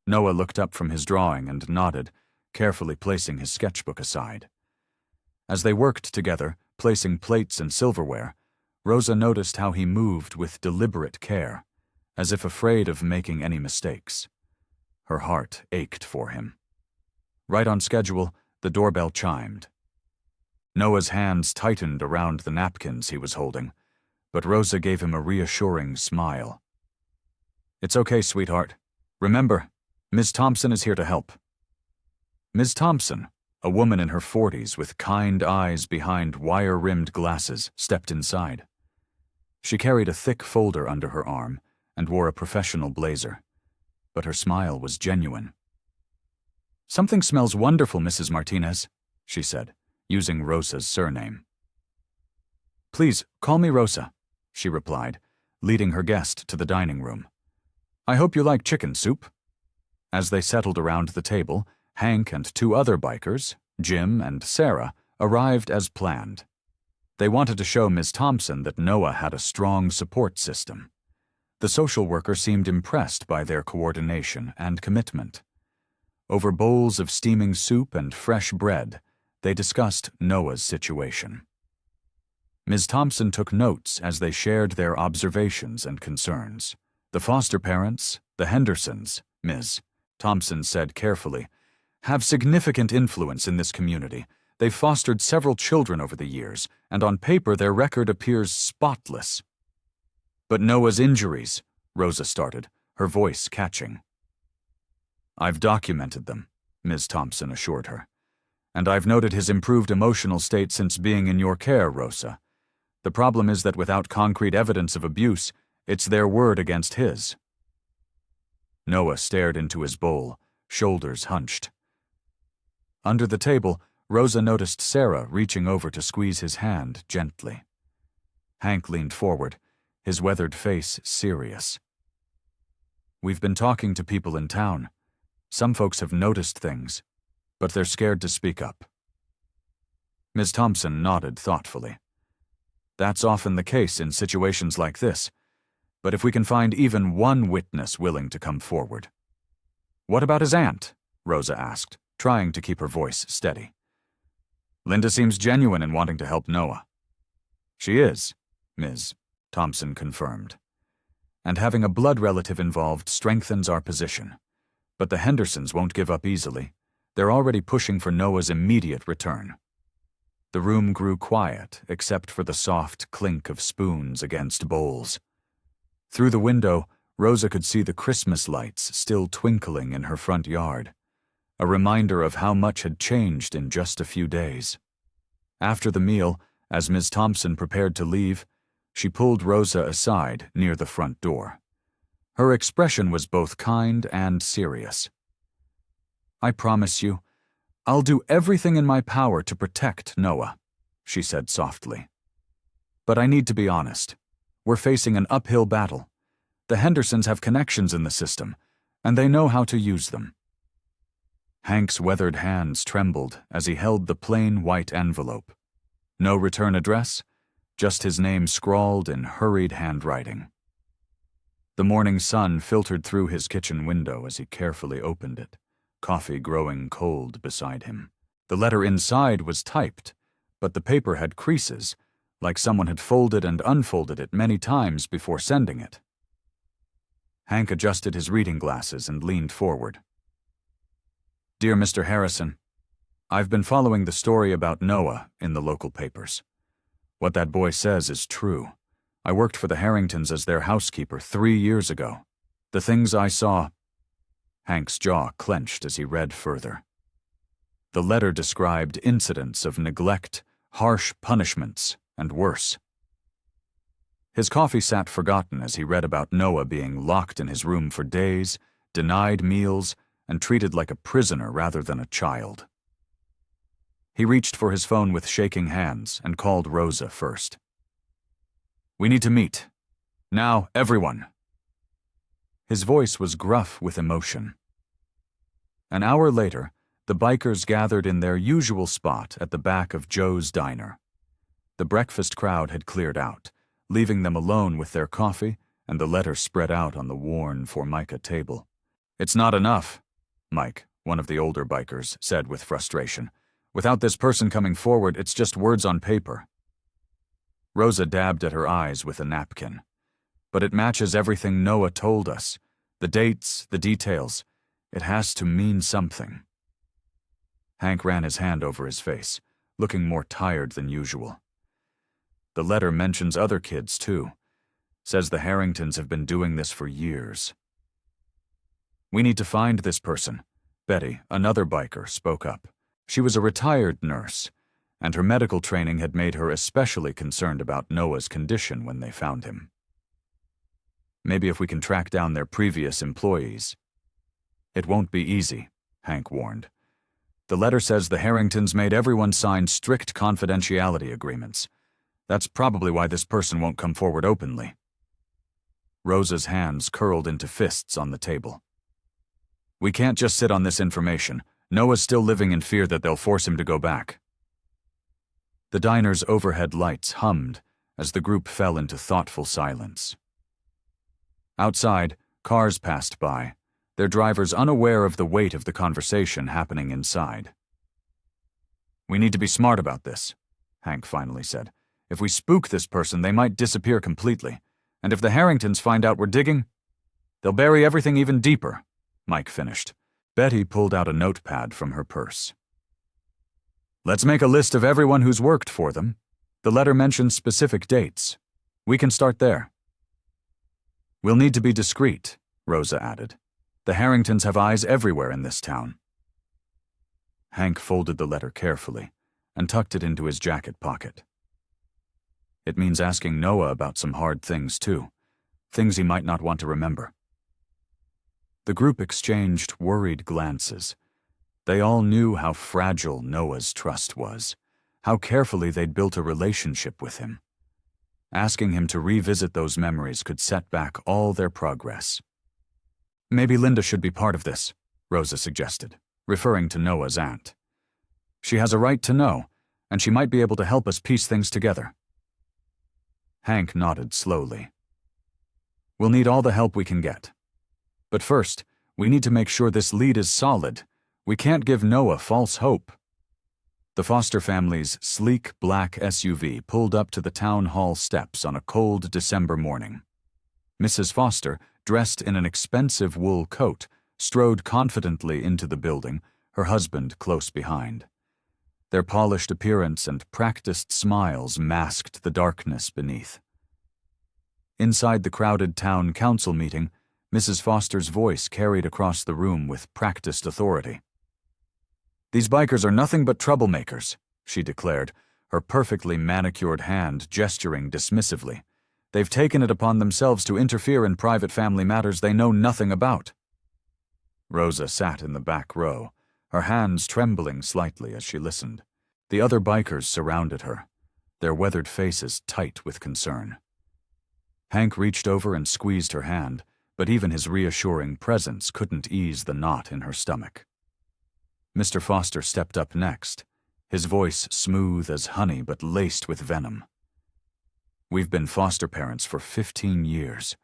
Noah looked up from his drawing and nodded, carefully placing his sketchbook aside. As they worked together, placing plates and silverware, Rosa noticed how he moved with deliberate care, as if afraid of making any mistakes. Her heart ached for him. Right on schedule, the doorbell chimed. Noah's hands tightened around the napkins he was holding, but Rosa gave him a reassuring smile. "It's okay, sweetheart. Remember, Ms. Thompson is here to help." Ms. Thompson, a woman in her 40s with kind eyes behind wire-rimmed glasses, stepped inside. She carried a thick folder under her arm and wore a professional blazer, but her smile was genuine. "Something smells wonderful, Mrs. Martinez," she said, using Rosa's surname. "Please, call me Rosa," she replied, leading her guest to the dining room. "I hope you like chicken soup." As they settled around the table, Hank and two other bikers, Jim and Sarah, arrived as planned. They wanted to show Ms. Thompson that Noah had a strong support system. The social worker seemed impressed by their coordination and commitment. Over bowls of steaming soup and fresh bread, they discussed Noah's situation. Ms. Thompson took notes as they shared their observations and concerns. "The foster parents, the Hendersons," Ms. Thompson said carefully, "have significant influence in this community. They've fostered several children over the years, and on paper their record appears spotless." "But Noah's injuries," Rosa started, her voice catching. "I've documented them," Ms. Thompson assured her. "And I've noted his improved emotional state since being in your care, Rosa. The problem is that without concrete evidence of abuse, it's their word against his." Noah stared into his bowl, shoulders hunched. Under the table, Rosa noticed Sarah reaching over to squeeze his hand gently. Hank leaned forward, his weathered face serious. "We've been talking to people in town. Some folks have noticed things, but they're scared to speak up." Ms. Thompson nodded thoughtfully. "That's often the case in situations like this, but if we can find even one witness willing to come forward." "What about his aunt?" Rosa asked, trying to keep her voice steady. "Linda seems genuine in wanting to help Noah." "She is," Ms. Thompson confirmed. "And having a blood relative involved strengthens our position. But the Hendersons won't give up easily. They're already pushing for Noah's immediate return." The room grew quiet, except for the soft clink of spoons against bowls. Through the window, Rosa could see the Christmas lights still twinkling in her front yard, a reminder of how much had changed in just a few days. After the meal, as Ms. Thompson prepared to leave, she pulled Rosa aside near the front door. Her expression was both kind and serious. "I promise you, I'll do everything in my power to protect Noah," she said softly. "But I need to be honest. We're facing an uphill battle. The Hendersons have connections in the system, and they know how to use them." Hank's weathered hands trembled as he held the plain white envelope. No return address, just his name scrawled in hurried handwriting. The morning sun filtered through his kitchen window as he carefully opened it, coffee growing cold beside him. The letter inside was typed, but the paper had creases, like someone had folded and unfolded it many times before sending it. Hank adjusted his reading glasses and leaned forward. "Dear Mr. Harrison, I've been following the story about Noah in the local papers. What that boy says is true. I worked for the Harringtons as their housekeeper 3 years ago. The things I saw—" Hank's jaw clenched as he read further. The letter described incidents of neglect, harsh punishments, and worse. His coffee sat forgotten as he read about Noah being locked in his room for days, denied meals, and treated like a prisoner rather than a child. He reached for his phone with shaking hands and called Rosa first. "We need to meet. Now, everyone." His voice was gruff with emotion. An hour later, the bikers gathered in their usual spot at the back of Joe's Diner. The breakfast crowd had cleared out, leaving them alone with their coffee and the letter spread out on the worn Formica table. "It's not enough," Mike, one of the older bikers, said with frustration. "Without this person coming forward, it's just words on paper." Rosa dabbed at her eyes with a napkin. "But it matches everything Noah told us. The dates, the details. It has to mean something." Hank ran his hand over his face, looking more tired than usual. "The letter mentions other kids, too. Says the Harringtons have been doing this for years." "We need to find this person," Betty, another biker, spoke up. She was a retired nurse, and her medical training had made her especially concerned about Noah's condition when they found him. "Maybe if we can track down their previous employees." "It won't be easy," Hank warned. The letter says the Harringtons made everyone sign strict confidentiality agreements. That's probably why this person won't come forward openly. Rosa's hands curled into fists on the table. We can't just sit on this information. Noah's still living in fear that they'll force him to go back. The diner's overhead lights hummed as the group fell into thoughtful silence. Outside, cars passed by, their drivers unaware of the weight of the conversation happening inside. We need to be smart about this, Hank finally said. If we spook this person, they might disappear completely. And if the Harringtons find out we're digging, they'll bury everything even deeper, Mike finished. Betty pulled out a notepad from her purse. Let's make a list of everyone who's worked for them. The letter mentions specific dates. We can start there. We'll need to be discreet, Rosa added. The Harringtons have eyes everywhere in this town. Hank folded the letter carefully and tucked it into his jacket pocket. It means asking Noah about some hard things, too. Things he might not want to remember. The group exchanged worried glances. They all knew how fragile Noah's trust was, how carefully they'd built a relationship with him. Asking him to revisit those memories could set back all their progress. Maybe Linda should be part of this, Rosa suggested, referring to Noah's aunt. She has a right to know, and she might be able to help us piece things together. Hank nodded slowly. We'll need all the help we can get. But first, we need to make sure this lead is solid. We can't give Noah false hope. The Foster family's sleek black SUV pulled up to the town hall steps on a cold December morning. Mrs. Foster, dressed in an expensive wool coat, strode confidently into the building, her husband close behind. Their polished appearance and practiced smiles masked the darkness beneath. Inside the crowded town council meeting, Mrs. Foster's voice carried across the room with practiced authority. These bikers are nothing but troublemakers, she declared, her perfectly manicured hand gesturing dismissively. They've taken it upon themselves to interfere in private family matters they know nothing about. Rosa sat in the back row, her hands trembling slightly as she listened. The other bikers surrounded her, their weathered faces tight with concern. Hank reached over and squeezed her hand, but even his reassuring presence couldn't ease the knot in her stomach. Mr. Foster stepped up next, his voice smooth as honey but laced with venom. We've been foster parents for 15 years.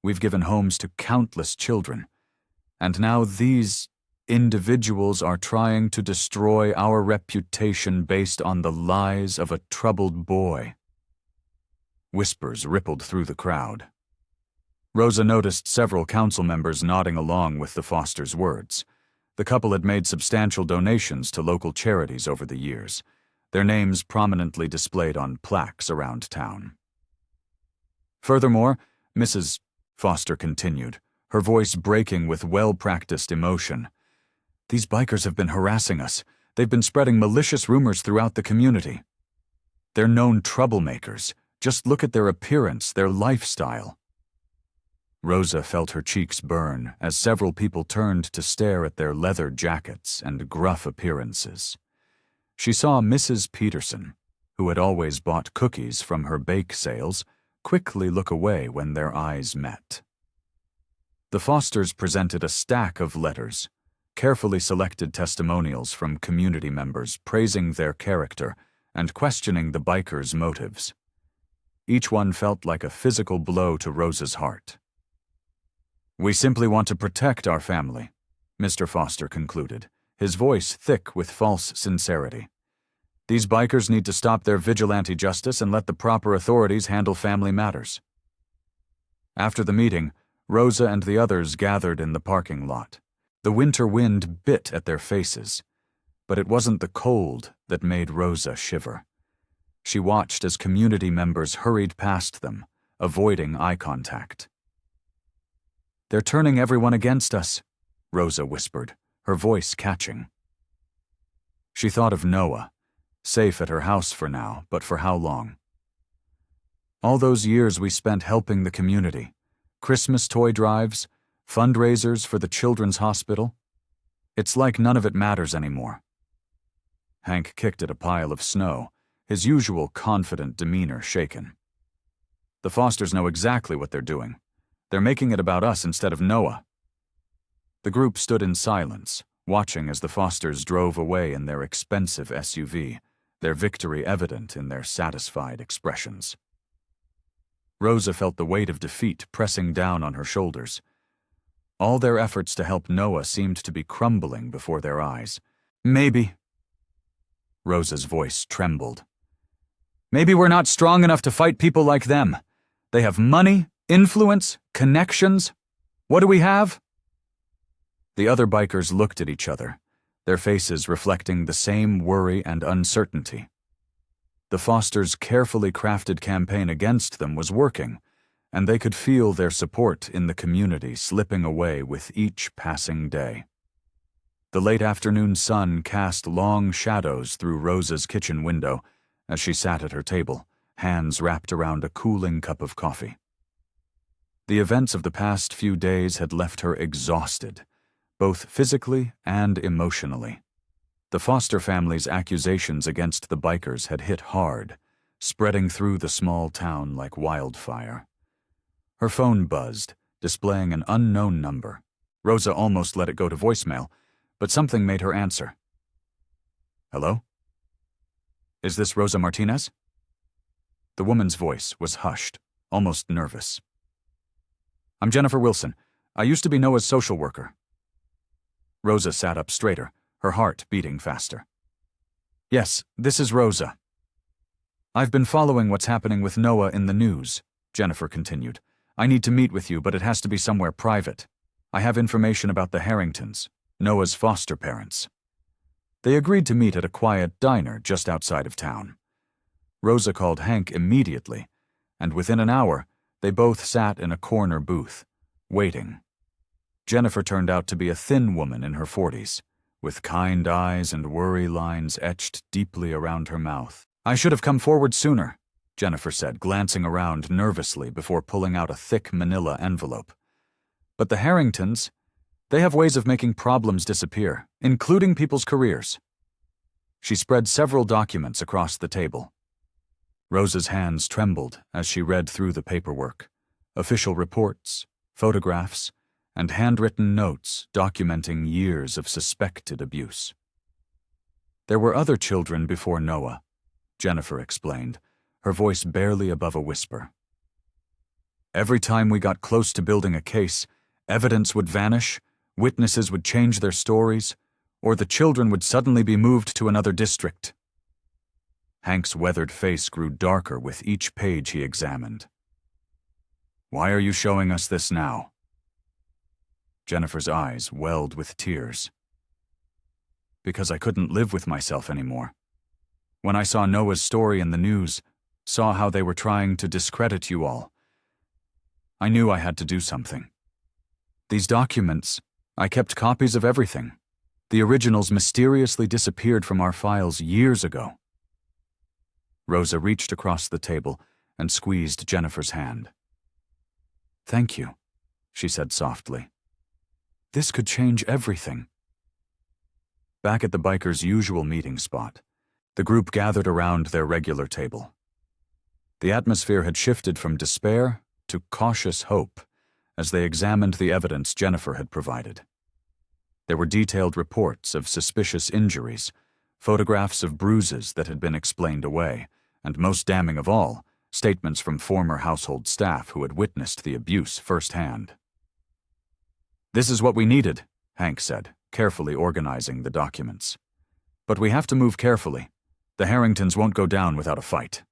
We've given homes to countless children. And now these individuals are trying to destroy our reputation based on the lies of a troubled boy. Whispers rippled through the crowd. Rosa noticed several council members nodding along with the Fosters' words. The couple had made substantial donations to local charities over the years, their names prominently displayed on plaques around town. Furthermore, Mrs. Foster continued, her voice breaking with well-practiced emotion. These bikers have been harassing us. They've been spreading malicious rumors throughout the community. They're known troublemakers. Just look at their appearance, their lifestyle. Rosa felt her cheeks burn as several people turned to stare at their leather jackets and gruff appearances. She saw Mrs. Peterson, who had always bought cookies from her bake sales, quickly look away when their eyes met. The Fosters presented a stack of letters, carefully selected testimonials from community members praising their character and questioning the bikers' motives. Each one felt like a physical blow to Rosa's heart. We simply want to protect our family, Mr. Foster concluded, his voice thick with false sincerity. These bikers need to stop their vigilante justice and let the proper authorities handle family matters. After the meeting, Rosa and the others gathered in the parking lot. The winter wind bit at their faces, but it wasn't the cold that made Rosa shiver. She watched as community members hurried past them, avoiding eye contact. They're turning everyone against us, Rosa whispered, her voice catching. She thought of Noah, safe at her house for now, but for how long? All those years we spent helping the community, Christmas toy drives, fundraisers for the children's hospital. It's like none of it matters anymore, Hank kicked at a pile of snow, his usual confident demeanor shaken. The Fosters know exactly what they're doing. They're making it about us instead of Noah. The group stood in silence, watching as the Fosters drove away in their expensive SUV, their victory evident in their satisfied expressions. Rosa felt the weight of defeat pressing down on her shoulders. All their efforts to help Noah seemed to be crumbling before their eyes. Maybe. Rosa's voice trembled. Maybe we're not strong enough to fight people like them. They have money, influence, connections. What do we have? The other bikers looked at each other, their faces reflecting the same worry and uncertainty. The Fosters' carefully crafted campaign against them was working, and they could feel their support in the community slipping away with each passing day. The late afternoon sun cast long shadows through Rosa's kitchen window as she sat at her table, hands wrapped around a cooling cup of coffee. The events of the past few days had left her exhausted, both physically and emotionally. The Foster family's accusations against the bikers had hit hard, spreading through the small town like wildfire. Her phone buzzed, displaying an unknown number. Rosa almost let it go to voicemail, but something made her answer. Hello? Is this Rosa Martinez? The woman's voice was hushed, almost nervous. I'm Jennifer Wilson. I used to be Noah's social worker. Rosa sat up straighter, her heart beating faster. Yes, this is Rosa. I've been following what's happening with Noah in the news, Jennifer continued. I need to meet with you, but it has to be somewhere private. I have information about the Harringtons, Noah's foster parents. They agreed to meet at a quiet diner just outside of town. Rosa called Hank immediately, and within an hour, they both sat in a corner booth, waiting. Jennifer turned out to be a thin woman in her 40s, with kind eyes and worry lines etched deeply around her mouth. I should have come forward sooner, Jennifer said, glancing around nervously before pulling out a thick manila envelope. But the Harringtons, they have ways of making problems disappear, including people's careers. She spread several documents across the table. Rosa's hands trembled as she read through the paperwork, official reports, photographs, and handwritten notes documenting years of suspected abuse. There were other children before Noah, Jennifer explained, her voice barely above a whisper. Every time we got close to building a case, evidence would vanish, witnesses would change their stories, or the children would suddenly be moved to another district. Hank's weathered face grew darker with each page he examined. Why are you showing us this now? Jennifer's eyes welled with tears. Because I couldn't live with myself anymore. When I saw Noah's story in the news, saw how they were trying to discredit you all, I knew I had to do something. These documents, I kept copies of everything. The originals mysteriously disappeared from our files years ago. Rosa reached across the table and squeezed Jennifer's hand. Thank you, she said softly. This could change everything. Back at the bikers' usual meeting spot, the group gathered around their regular table. The atmosphere had shifted from despair to cautious hope as they examined the evidence Jennifer had provided. There were detailed reports of suspicious injuries, photographs of bruises that had been explained away, and most damning of all, statements from former household staff who had witnessed the abuse firsthand. This is what we needed, Hank said, carefully organizing the documents. But we have to move carefully. The Harringtons won't go down without a fight.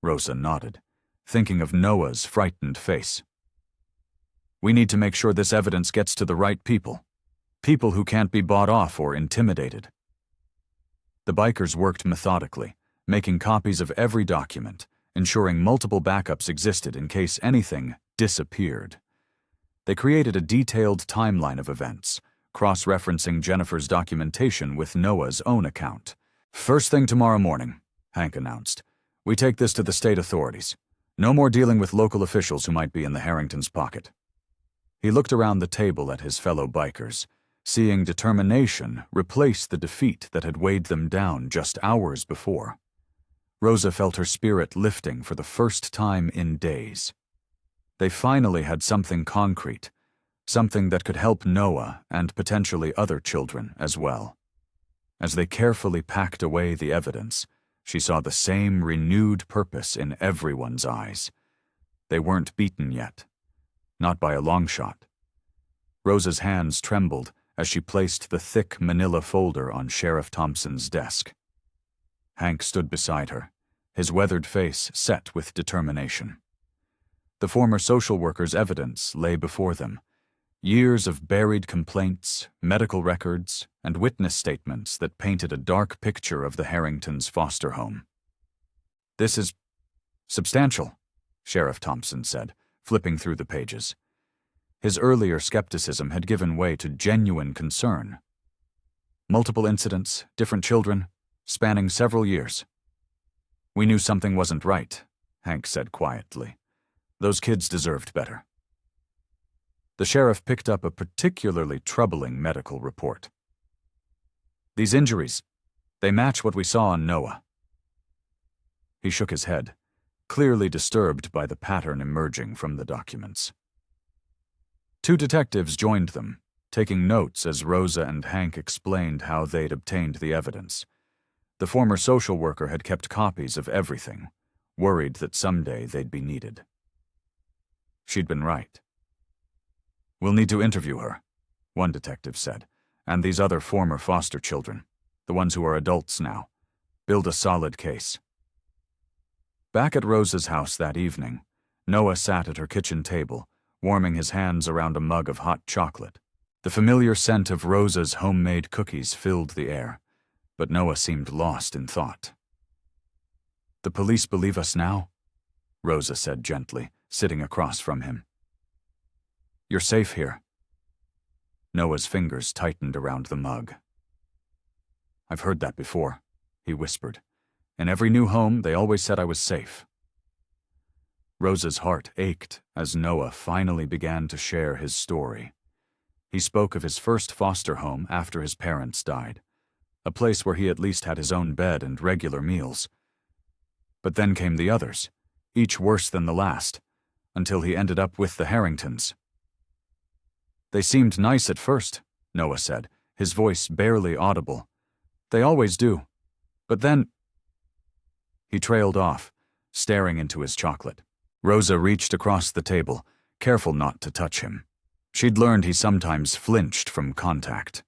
Rosa nodded, thinking of Noah's frightened face. We need to make sure this evidence gets to the right people. People who can't be bought off or intimidated. The bikers worked methodically, making copies of every document, ensuring multiple backups existed in case anything disappeared. They created a detailed timeline of events, cross-referencing Jennifer's documentation with Noah's own account. First thing tomorrow morning, Hank announced. We take this to the state authorities. No more dealing with local officials who might be in the Harringtons' pocket. He looked around the table at his fellow bikers, seeing determination replace the defeat that had weighed them down just hours before. Rosa felt her spirit lifting for the first time in days. They finally had something concrete, something that could help Noah and potentially other children as well. As they carefully packed away the evidence, she saw the same renewed purpose in everyone's eyes. They weren't beaten yet. Not by a long shot. Rosa's hands trembled as she placed the thick manila folder on Sheriff Thompson's desk. Hank stood beside her, his weathered face set with determination. The former social worker's evidence lay before them. Years of buried complaints, medical records, and witness statements that painted a dark picture of the Harringtons' foster home. "This is substantial," Sheriff Thompson said, flipping through the pages. His earlier skepticism had given way to genuine concern. Multiple incidents, different children, spanning several years. "We knew something wasn't right," Hank said quietly. "Those kids deserved better." The sheriff picked up a particularly troubling medical report. "These injuries, they match what we saw on Noah." He shook his head, clearly disturbed by the pattern emerging from the documents. Two detectives joined them, taking notes as Rosa and Hank explained how they'd obtained the evidence. The former social worker had kept copies of everything, worried that someday they'd be needed. She'd been right. "We'll need to interview her," one detective said, "and these other former foster children, the ones who are adults now. Build a solid case." Back at Rosa's house that evening, Noah sat at her kitchen table, warming his hands around a mug of hot chocolate. The familiar scent of Rosa's homemade cookies filled the air, but Noah seemed lost in thought. "The police believe us now?" Rosa said gently, sitting across from him. "You're safe here." Noah's fingers tightened around the mug. "I've heard that before," he whispered. "In every new home, they always said I was safe." Rosa's heart ached as Noah finally began to share his story. He spoke of his first foster home after his parents died, a place where he at least had his own bed and regular meals. But then came the others, each worse than the last, until he ended up with the Harringtons. "They seemed nice at first," Noah said, his voice barely audible. "They always do. But then—" He trailed off, staring into his chocolate. Rosa reached across the table, careful not to touch him. She'd learned he sometimes flinched from contact.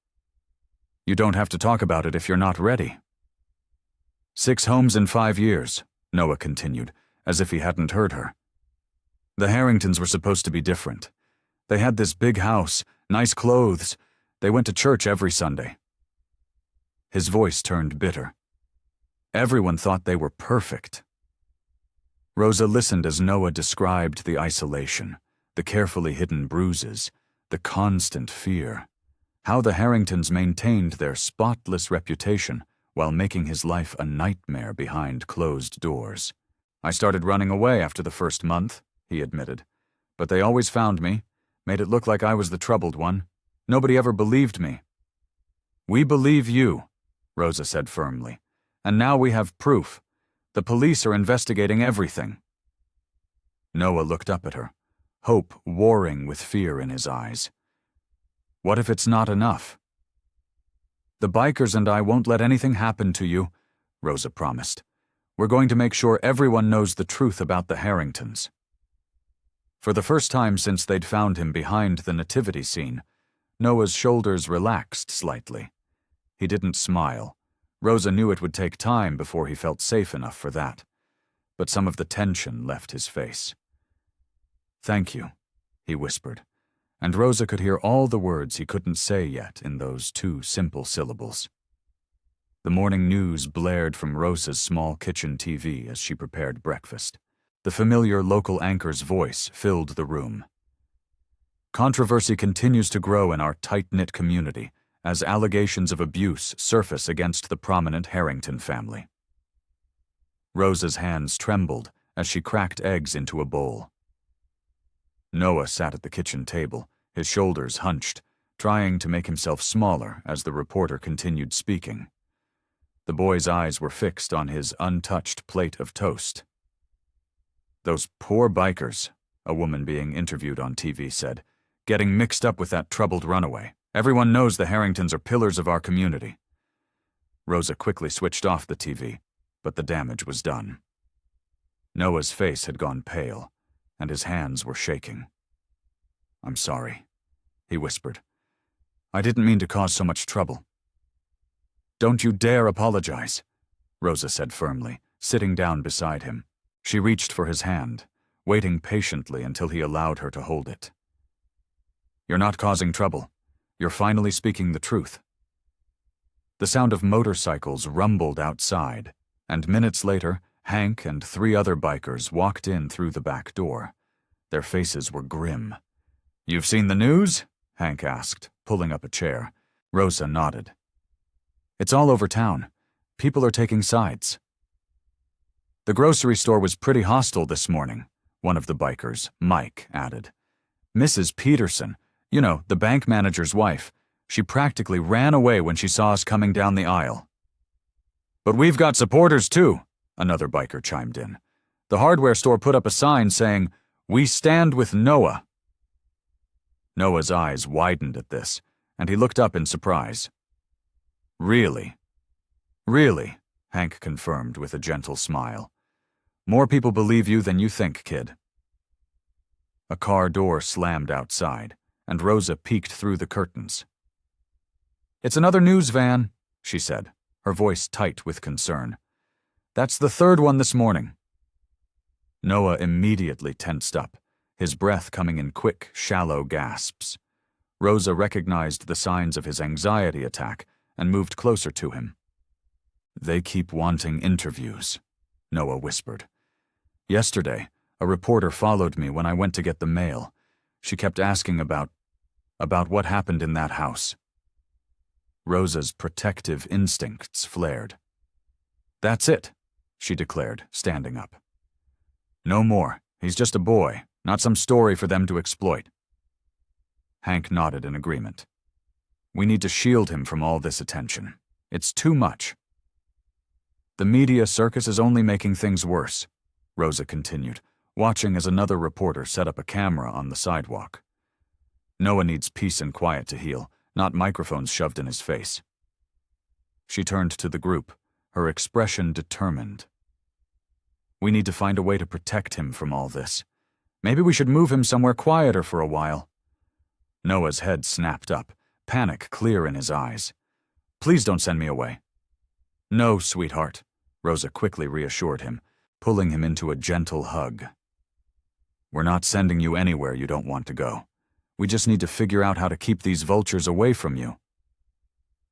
"You don't have to talk about it if you're not ready." 6 homes in 5 years, Noah continued, as if he hadn't heard her. "The Harringtons were supposed to be different. They had this big house, nice clothes. They went to church every Sunday." His voice turned bitter. Everyone thought they were perfect. Rosa listened as Noah described the isolation, the carefully hidden bruises, the constant fear, how the Harringtons maintained their spotless reputation while making his life a nightmare behind closed doors. "I started running away after the first month," he admitted. "But they always found me, made it look like I was the troubled one. Nobody ever believed me." "We believe you," Rosa said firmly. "And now we have proof. The police are investigating everything." Noah looked up at her, hope warring with fear in his eyes. "What if it's not enough?" "The bikers and I won't let anything happen to you," Rosa promised. "We're going to make sure everyone knows the truth about the Harringtons." For the first time since they'd found him behind the nativity scene, Noah's shoulders relaxed slightly. He didn't smile. Rosa knew it would take time before he felt safe enough for that, but some of the tension left his face. "Thank you," he whispered, and Rosa could hear all the words he couldn't say yet in those 2 simple syllables. The morning news blared from Rosa's small kitchen TV as she prepared breakfast. The familiar local anchor's voice filled the room. "Controversy continues to grow in our tight-knit community as allegations of abuse surface against the prominent Harrington family." Rosa's hands trembled as she cracked eggs into a bowl. Noah sat at the kitchen table, his shoulders hunched, trying to make himself smaller as the reporter continued speaking. The boy's eyes were fixed on his untouched plate of toast. "Those poor bikers," a woman being interviewed on TV said, "getting mixed up with that troubled runaway. Everyone knows the Harringtons are pillars of our community." Rosa quickly switched off the TV, but the damage was done. Noah's face had gone pale, and his hands were shaking. "I'm sorry," he whispered. "I didn't mean to cause so much trouble." "Don't you dare apologize," Rosa said firmly, sitting down beside him. She reached for his hand, waiting patiently until he allowed her to hold it. "You're not causing trouble. You're finally speaking the truth." The sound of motorcycles rumbled outside, and minutes later, Hank and 3 other bikers walked in through the back door. Their faces were grim. "You've seen the news?" Hank asked, pulling up a chair. Rosa nodded. "It's all over town. People are taking sides." "The grocery store was pretty hostile this morning," one of the bikers, Mike, added. "Mrs. Peterson, you know, the bank manager's wife, she practically ran away when she saw us coming down the aisle." "But we've got supporters too," another biker chimed in. "The hardware store put up a sign saying, 'We stand with Noah.'" Noah's eyes widened at this, and he looked up in surprise. "Really?" "Really," Hank confirmed with a gentle smile. "More people believe you than you think, kid." A car door slammed outside, and Rosa peeked through the curtains. "It's another news van," she said, her voice tight with concern. "That's the 3rd one this morning." Noah immediately tensed up, his breath coming in quick, shallow gasps. Rosa recognized the signs of his anxiety attack and moved closer to him. "They keep wanting interviews," Noah whispered. "Yesterday, a reporter followed me when I went to get the mail. She kept asking about what happened in that house." Rosa's protective instincts flared. "That's it," she declared, standing up. "No more. He's just a boy, not some story for them to exploit." Hank nodded in agreement. "We need to shield him from all this attention. It's too much." "The media circus is only making things worse," Rosa continued, watching as another reporter set up a camera on the sidewalk. "Noah needs peace and quiet to heal, not microphones shoved in his face." She turned to the group, her expression determined. "We need to find a way to protect him from all this. Maybe we should move him somewhere quieter for a while." Noah's head snapped up, panic clear in his eyes. "Please don't send me away." "No, sweetheart," Rosa quickly reassured him, pulling him into a gentle hug. "We're not sending you anywhere you don't want to go. We just need to figure out how to keep these vultures away from you."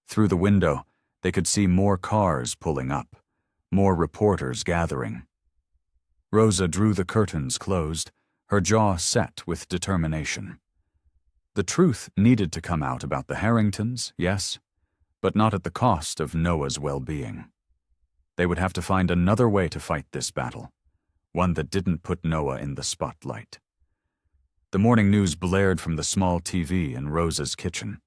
Through the window, they could see more cars pulling up, more reporters gathering. Rosa drew the curtains closed, her jaw set with determination. The truth needed to come out about the Harringtons, yes, but not at the cost of Noah's well-being. They would have to find another way to fight this battle, one that didn't put Noah in the spotlight. The morning news blared from the small TV in Rosa's kitchen.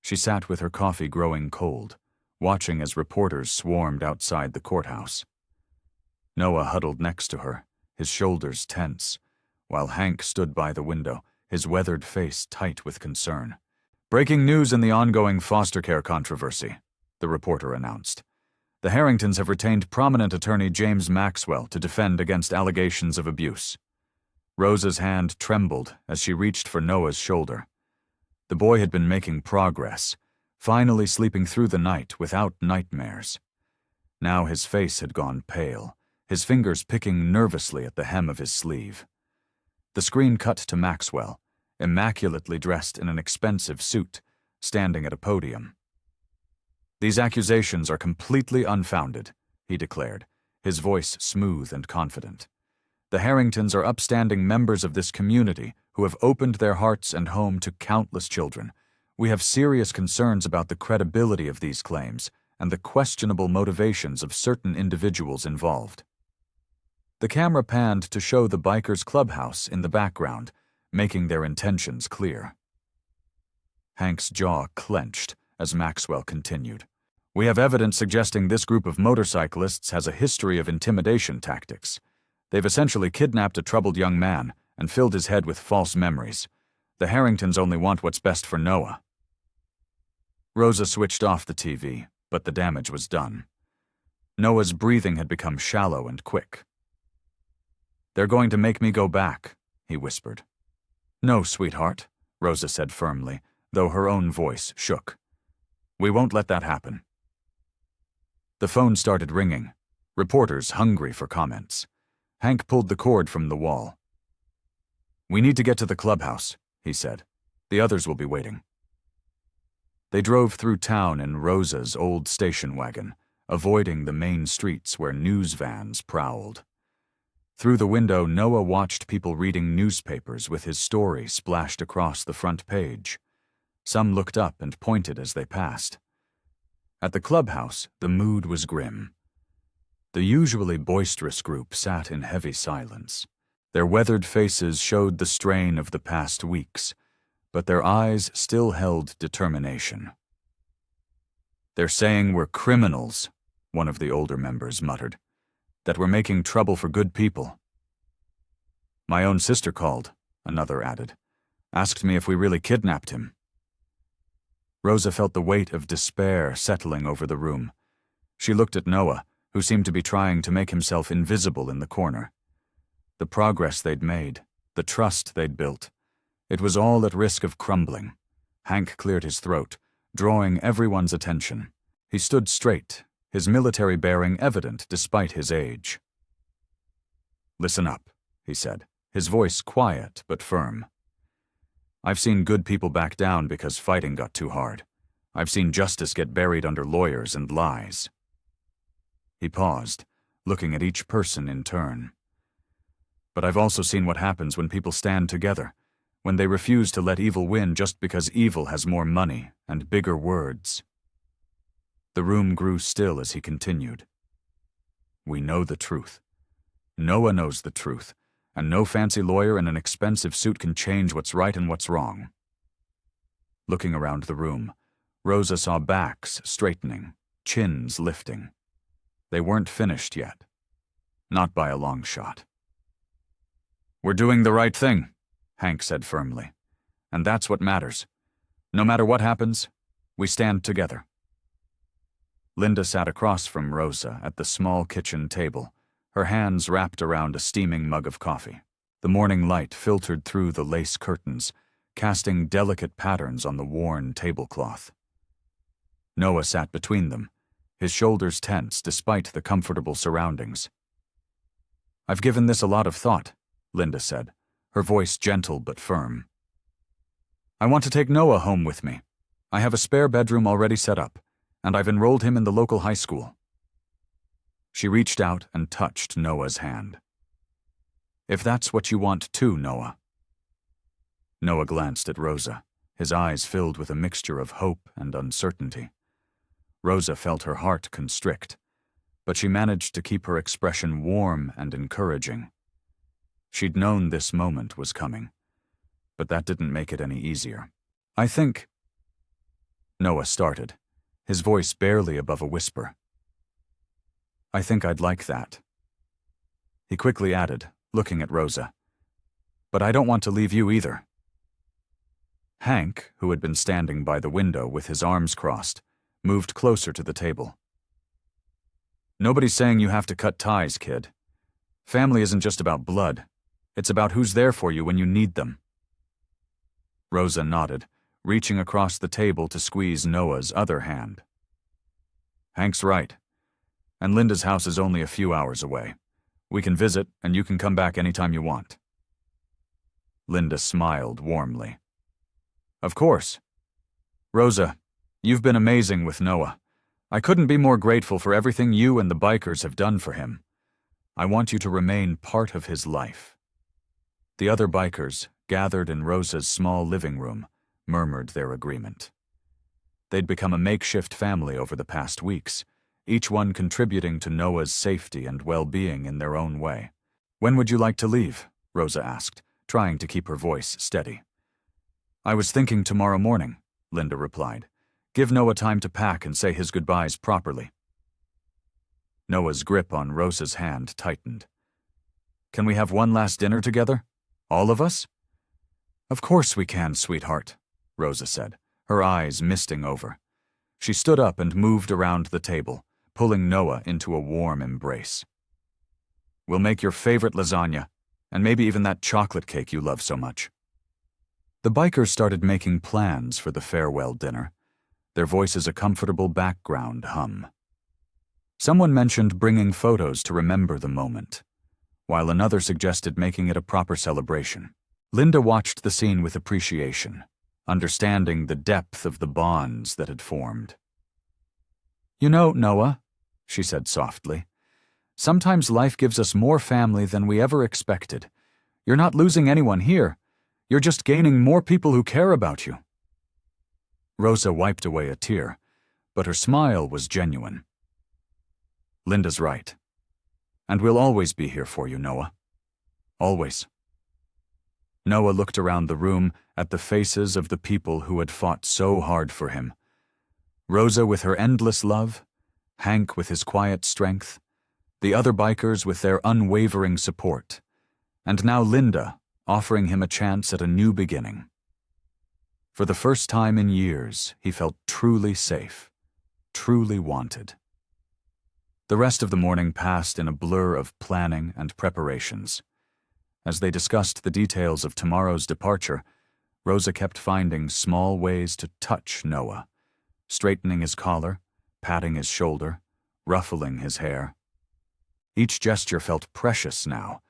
She sat with her coffee growing cold, watching as reporters swarmed outside the courthouse. Noah huddled next to her, his shoulders tense, while Hank stood by the window, his weathered face tight with concern. "Breaking news in the ongoing foster care controversy," the reporter announced. "The Harringtons have retained prominent attorney James Maxwell to defend against allegations of abuse." Rosa's hand trembled as she reached for Noah's shoulder. The boy had been making progress, finally sleeping through the night without nightmares. Now his face had gone pale, his fingers picking nervously at the hem of his sleeve. The screen cut to Maxwell, immaculately dressed in an expensive suit, standing at a podium. "These accusations are completely unfounded," he declared, his voice smooth and confident. "The Harringtons are upstanding members of this community who have opened their hearts and home to countless children. We have serious concerns about the credibility of these claims and the questionable motivations of certain individuals involved." The camera panned to show the bikers' clubhouse in the background, making their intentions clear. Hank's jaw clenched as Maxwell continued. We have evidence suggesting this group of motorcyclists has a history of intimidation tactics. They've essentially kidnapped a troubled young man and filled his head with false memories. The Harringtons only want what's best for Noah. Rosa switched off the TV, but the damage was done. Noah's breathing had become shallow and quick. They're going to make me go back, he whispered. No, sweetheart, Rosa said firmly, though her own voice shook. We won't let that happen. The phone started ringing, reporters hungry for comments. Hank pulled the cord from the wall. We need to get to the clubhouse, he said. The others will be waiting. They drove through town in Rosa's old station wagon, avoiding the main streets where news vans prowled. Through the window, Noah watched people reading newspapers with his story splashed across the front page. Some looked up and pointed as they passed. At the clubhouse, the mood was grim. The usually boisterous group sat in heavy silence. Their weathered faces showed the strain of the past weeks, but their eyes still held determination. They're saying we're criminals, one of the older members muttered, that we're making trouble for good people. My own sister called, another added, asked me if we really kidnapped him. Rosa felt the weight of despair settling over the room. She looked at Noah, who seemed to be trying to make himself invisible in the corner. The progress they'd made, the trust they'd built, it was all at risk of crumbling. Hank cleared his throat, drawing everyone's attention. He stood straight, his military bearing evident despite his age. Listen up, he said, his voice quiet but firm. I've seen good people back down because fighting got too hard. I've seen justice get buried under lawyers and lies. He paused, looking at each person in turn. But I've also seen what happens when people stand together, when they refuse to let evil win just because evil has more money and bigger words. The room grew still as he continued. We know the truth. Noah knows the truth, and no fancy lawyer in an expensive suit can change what's right and what's wrong. Looking around the room, Rosa saw backs straightening, chins lifting. They weren't finished yet. Not by a long shot. We're doing the right thing, Hank said firmly. And that's what matters. No matter what happens, we stand together. Linda sat across from Rosa at the small kitchen table, her hands wrapped around a steaming mug of coffee. The morning light filtered through the lace curtains, casting delicate patterns on the worn tablecloth. Noah sat between them, his shoulders tense despite the comfortable surroundings. I've given this a lot of thought, Linda said, her voice gentle but firm. I want to take Noah home with me. I have a spare bedroom already set up, and I've enrolled him in the local high school. She reached out and touched Noah's hand. If that's what you want too, Noah. Noah glanced at Rosa, his eyes filled with a mixture of hope and uncertainty. Rosa felt her heart constrict, but she managed to keep her expression warm and encouraging. She'd known this moment was coming, but that didn't make it any easier. I think... Noah started, his voice barely above a whisper. I think I'd like that. He quickly added, looking at Rosa, but I don't want to leave you either. Hank, who had been standing by the window with his arms crossed, moved closer to the table. Nobody's saying you have to cut ties, kid. Family isn't just about blood. It's about who's there for you when you need them. Rosa nodded, reaching across the table to squeeze Noah's other hand. Hank's right. And Linda's house is only a few hours away. We can visit, and you can come back anytime you want. Linda smiled warmly. Of course. Rosa, you've been amazing with Noah. I couldn't be more grateful for everything you and the bikers have done for him. I want you to remain part of his life. The other bikers, gathered in Rosa's small living room, murmured their agreement. They'd become a makeshift family over the past weeks, each one contributing to Noah's safety and well-being in their own way. When would you like to leave? Rosa asked, trying to keep her voice steady. I was thinking tomorrow morning, Linda replied. "Give Noah time to pack and say his goodbyes properly." Noah's grip on Rosa's hand tightened. "Can we have one last dinner together? All of us?" "Of course we can, sweetheart," Rosa said, her eyes misting over. She stood up and moved around the table, pulling Noah into a warm embrace. "We'll make your favorite lasagna, and maybe even that chocolate cake you love so much." The bikers started making plans for the farewell dinner, their voices a comfortable background hum. Someone mentioned bringing photos to remember the moment, while another suggested making it a proper celebration. Linda watched the scene with appreciation, understanding the depth of the bonds that had formed. "You know, Noah," she said softly, "sometimes life gives us more family than we ever expected. You're not losing anyone here. You're just gaining more people who care about you." Rosa wiped away a tear, but her smile was genuine. "Linda's right. And we'll always be here for you, Noah. Always." Noah looked around the room at the faces of the people who had fought so hard for him. Rosa with her endless love, Hank with his quiet strength, the other bikers with their unwavering support, and now Linda offering him a chance at a new beginning. For the first time in years, he felt truly safe, truly wanted. The rest of the morning passed in a blur of planning and preparations. As they discussed the details of tomorrow's departure, Rosa kept finding small ways to touch Noah, straightening his collar, patting his shoulder, ruffling his hair. Each gesture felt precious now,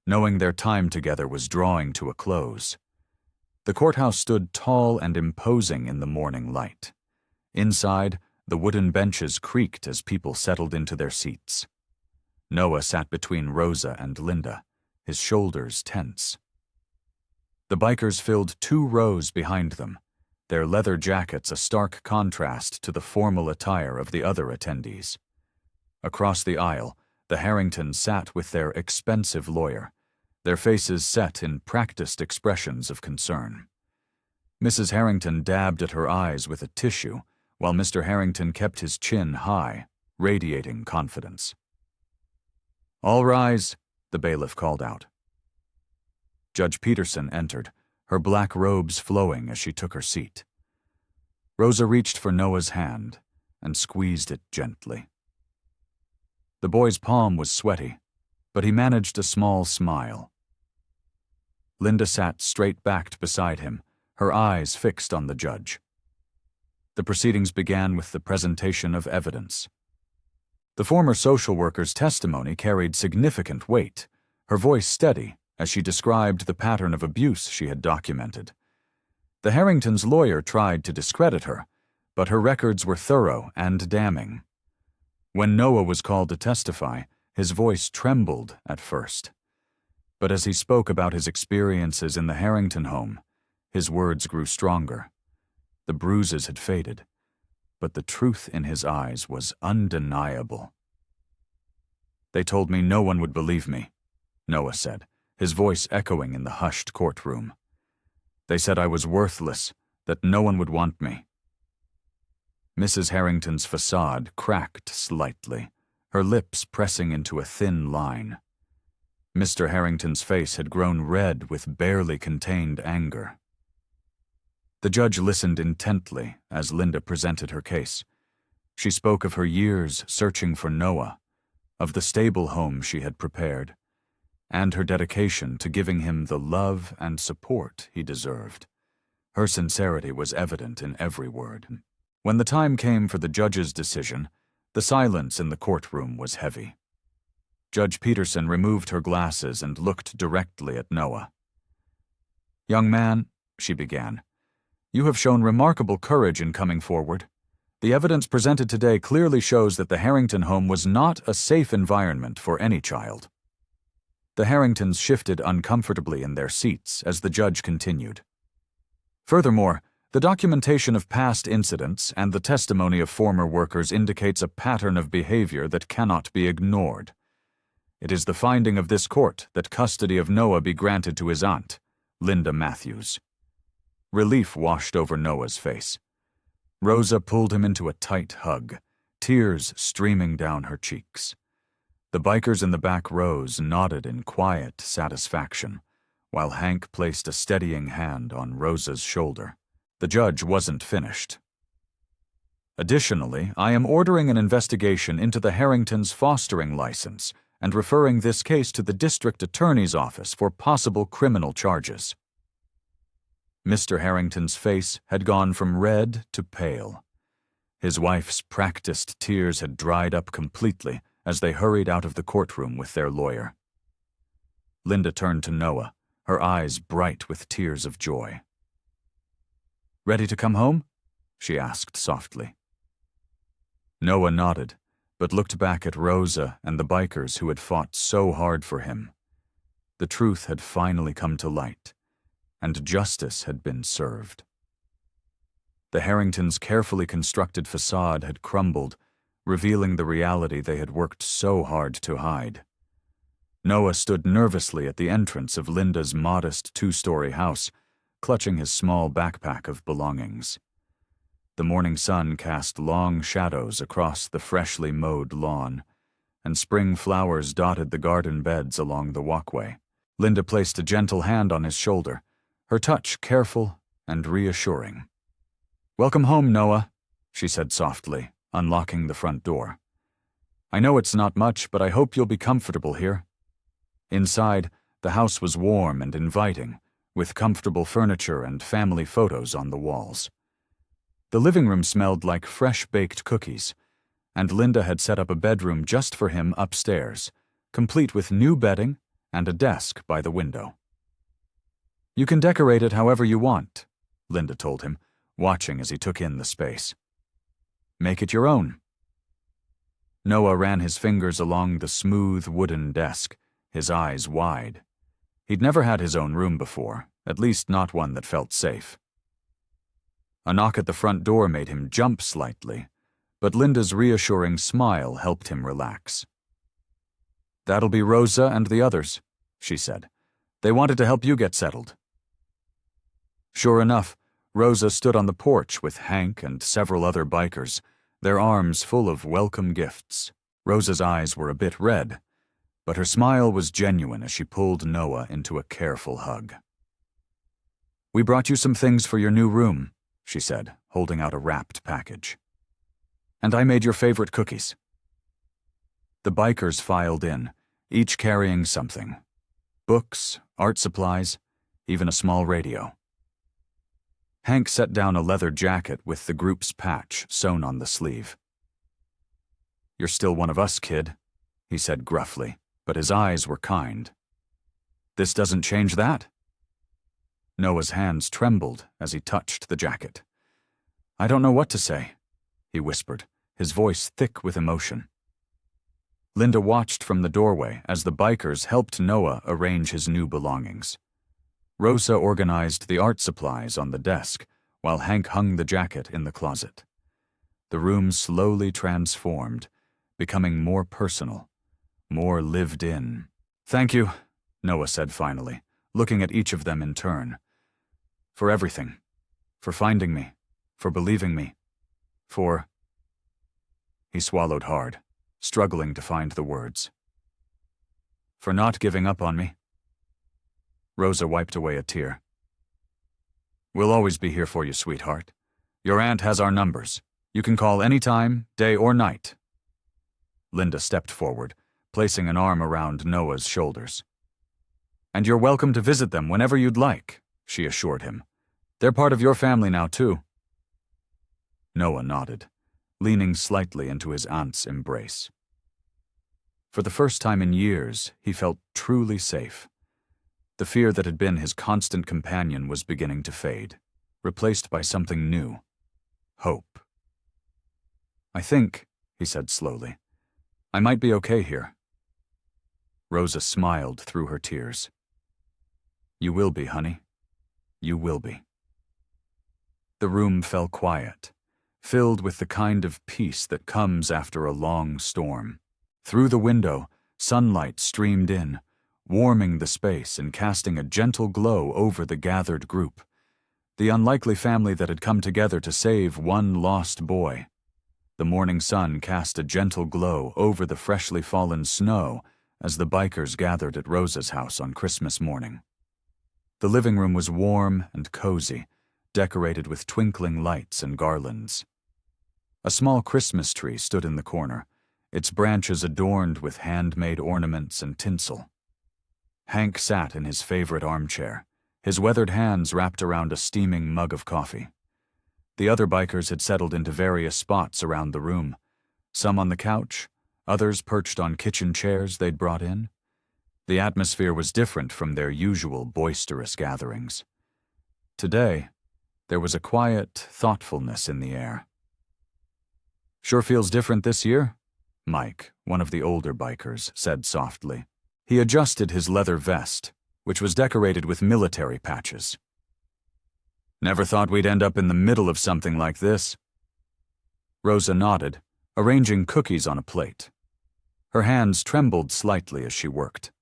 knowing their time together was drawing to a close. The courthouse stood tall and imposing in the morning light. Inside, the wooden benches creaked as people settled into their seats. Noah sat between Rosa and Linda, his shoulders tense. The bikers filled 2 rows behind them, their leather jackets a stark contrast to the formal attire of the other attendees. Across the aisle, the Harringtons sat with their expensive lawyer, their faces set in practiced expressions of concern. Mrs. Harrington dabbed at her eyes with a tissue, while Mr. Harrington kept his chin high, radiating confidence. "All rise," the bailiff called out. Judge Peterson entered, her black robes flowing as she took her seat. Rosa reached for Noah's hand and squeezed it gently. The boy's palm was sweaty, but he managed a small smile. Linda sat straight-backed beside him, her eyes fixed on the judge. The proceedings began with the presentation of evidence. The former social worker's testimony carried significant weight, her voice steady as she described the pattern of abuse she had documented. The Harringtons' lawyer tried to discredit her, but her records were thorough and damning. When Noah was called to testify, his voice trembled at first. But as he spoke about his experiences in the Harrington home, his words grew stronger. The bruises had faded, but the truth in his eyes was undeniable. "They told me no one would believe me," Noah said, his voice echoing in the hushed courtroom. "They said I was worthless, that no one would want me." Mrs. Harrington's facade cracked slightly, her lips pressing into a thin line. Mr. Harrington's face had grown red with barely contained anger. The judge listened intently as Linda presented her case. She spoke of her years searching for Noah, of the stable home she had prepared, and her dedication to giving him the love and support he deserved. Her sincerity was evident in every word. When the time came for the judge's decision, the silence in the courtroom was heavy. Judge Peterson removed her glasses and looked directly at Noah. "Young man," she began, "you have shown remarkable courage in coming forward. The evidence presented today clearly shows that the Harrington home was not a safe environment for any child." The Harringtons shifted uncomfortably in their seats as the judge continued. "Furthermore, the documentation of past incidents and the testimony of former workers indicates a pattern of behavior that cannot be ignored. It is the finding of this court that custody of Noah be granted to his aunt, Linda Matthews." Relief washed over Noah's face. Rosa pulled him into a tight hug, tears streaming down her cheeks. The bikers in the back rows nodded in quiet satisfaction, while Hank placed a steadying hand on Rosa's shoulder. The judge wasn't finished. Additionally, I am ordering an investigation into the Harringtons' fostering license and referring this case to the district attorney's office for possible criminal charges. Mr. Harrington's face had gone from red to pale. His wife's practiced tears had dried up completely as they hurried out of the courtroom with their lawyer. Linda turned to Noah, her eyes bright with tears of joy. "Ready to come home?" she asked softly. Noah nodded, but looked back at Rosa and the bikers who had fought so hard for him. The truth had finally come to light, and justice had been served. The Harringtons' carefully constructed facade had crumbled, revealing the reality they had worked so hard to hide. Noah stood nervously at the entrance of Linda's modest two-story house, clutching his small backpack of belongings. The morning sun cast long shadows across the freshly mowed lawn, and spring flowers dotted the garden beds along the walkway. Linda placed a gentle hand on his shoulder, her touch careful and reassuring. "Welcome home, Noah," she said softly, unlocking the front door. "I know it's not much, but I hope you'll be comfortable here." Inside, the house was warm and inviting, with comfortable furniture and family photos on the walls. The living room smelled like fresh-baked cookies, and Linda had set up a bedroom just for him upstairs, complete with new bedding and a desk by the window. "You can decorate it however you want," Linda told him, watching as he took in the space. "Make it your own." Noah ran his fingers along the smooth wooden desk, his eyes wide. He'd never had his own room before, at least not one that felt safe. A knock at the front door made him jump slightly, but Linda's reassuring smile helped him relax. "That'll be Rosa and the others," she said. "They wanted to help you get settled." Sure enough, Rosa stood on the porch with Hank and several other bikers, their arms full of welcome gifts. Rosa's eyes were a bit red, but her smile was genuine as she pulled Noah into a careful hug. "We brought you some things for your new room," she said, holding out a wrapped package. "And I made your favorite cookies." The bikers filed in, each carrying something: books, art supplies, even a small radio. Hank set down a leather jacket with the group's patch sewn on the sleeve. "You're still one of us, kid," he said gruffly, but his eyes were kind. "This doesn't change that." Noah's hands trembled as he touched the jacket. "I don't know what to say," he whispered, his voice thick with emotion. Linda watched from the doorway as the bikers helped Noah arrange his new belongings. Rosa organized the art supplies on the desk, while Hank hung the jacket in the closet. The room slowly transformed, becoming more personal, more lived in. "Thank you," Noah said finally, looking at each of them in turn. "For everything. For finding me. For believing me. For—" He swallowed hard, struggling to find the words. "For not giving up on me." Rosa wiped away a tear. "We'll always be here for you, sweetheart. Your aunt has our numbers. You can call any time, day or night." Linda stepped forward, placing an arm around Noah's shoulders. "And you're welcome to visit them whenever you'd like," she assured him. "They're part of your family now, too." Noah nodded, leaning slightly into his aunt's embrace. For the first time in years, he felt truly safe. The fear that had been his constant companion was beginning to fade, replaced by something new: hope. "I think," he said slowly, "I might be okay here." Rosa smiled through her tears. "You will be, honey. You will be." The room fell quiet, filled with the kind of peace that comes after a long storm. Through the window, sunlight streamed in, warming the space and casting a gentle glow over the gathered group. the unlikely family that had come together to save one lost boy. The morning sun cast a gentle glow over the freshly fallen snow as the bikers gathered at Rosa's house on Christmas morning. The living room was warm and cozy, decorated with twinkling lights and garlands. A small Christmas tree stood in the corner, its branches adorned with handmade ornaments and tinsel. Hank sat in his favorite armchair, his weathered hands wrapped around a steaming mug of coffee. The other bikers had settled into various spots around the room, some on the couch, others perched on kitchen chairs they'd brought in. The atmosphere was different from their usual boisterous gatherings. Today, there was a quiet thoughtfulness in the air. "Sure feels different this year," Mike, one of the older bikers, said softly. He adjusted his leather vest, which was decorated with military patches. "Never thought we'd end up in the middle of something like this." Rosa nodded, arranging cookies on a plate. Her hands trembled slightly as she worked.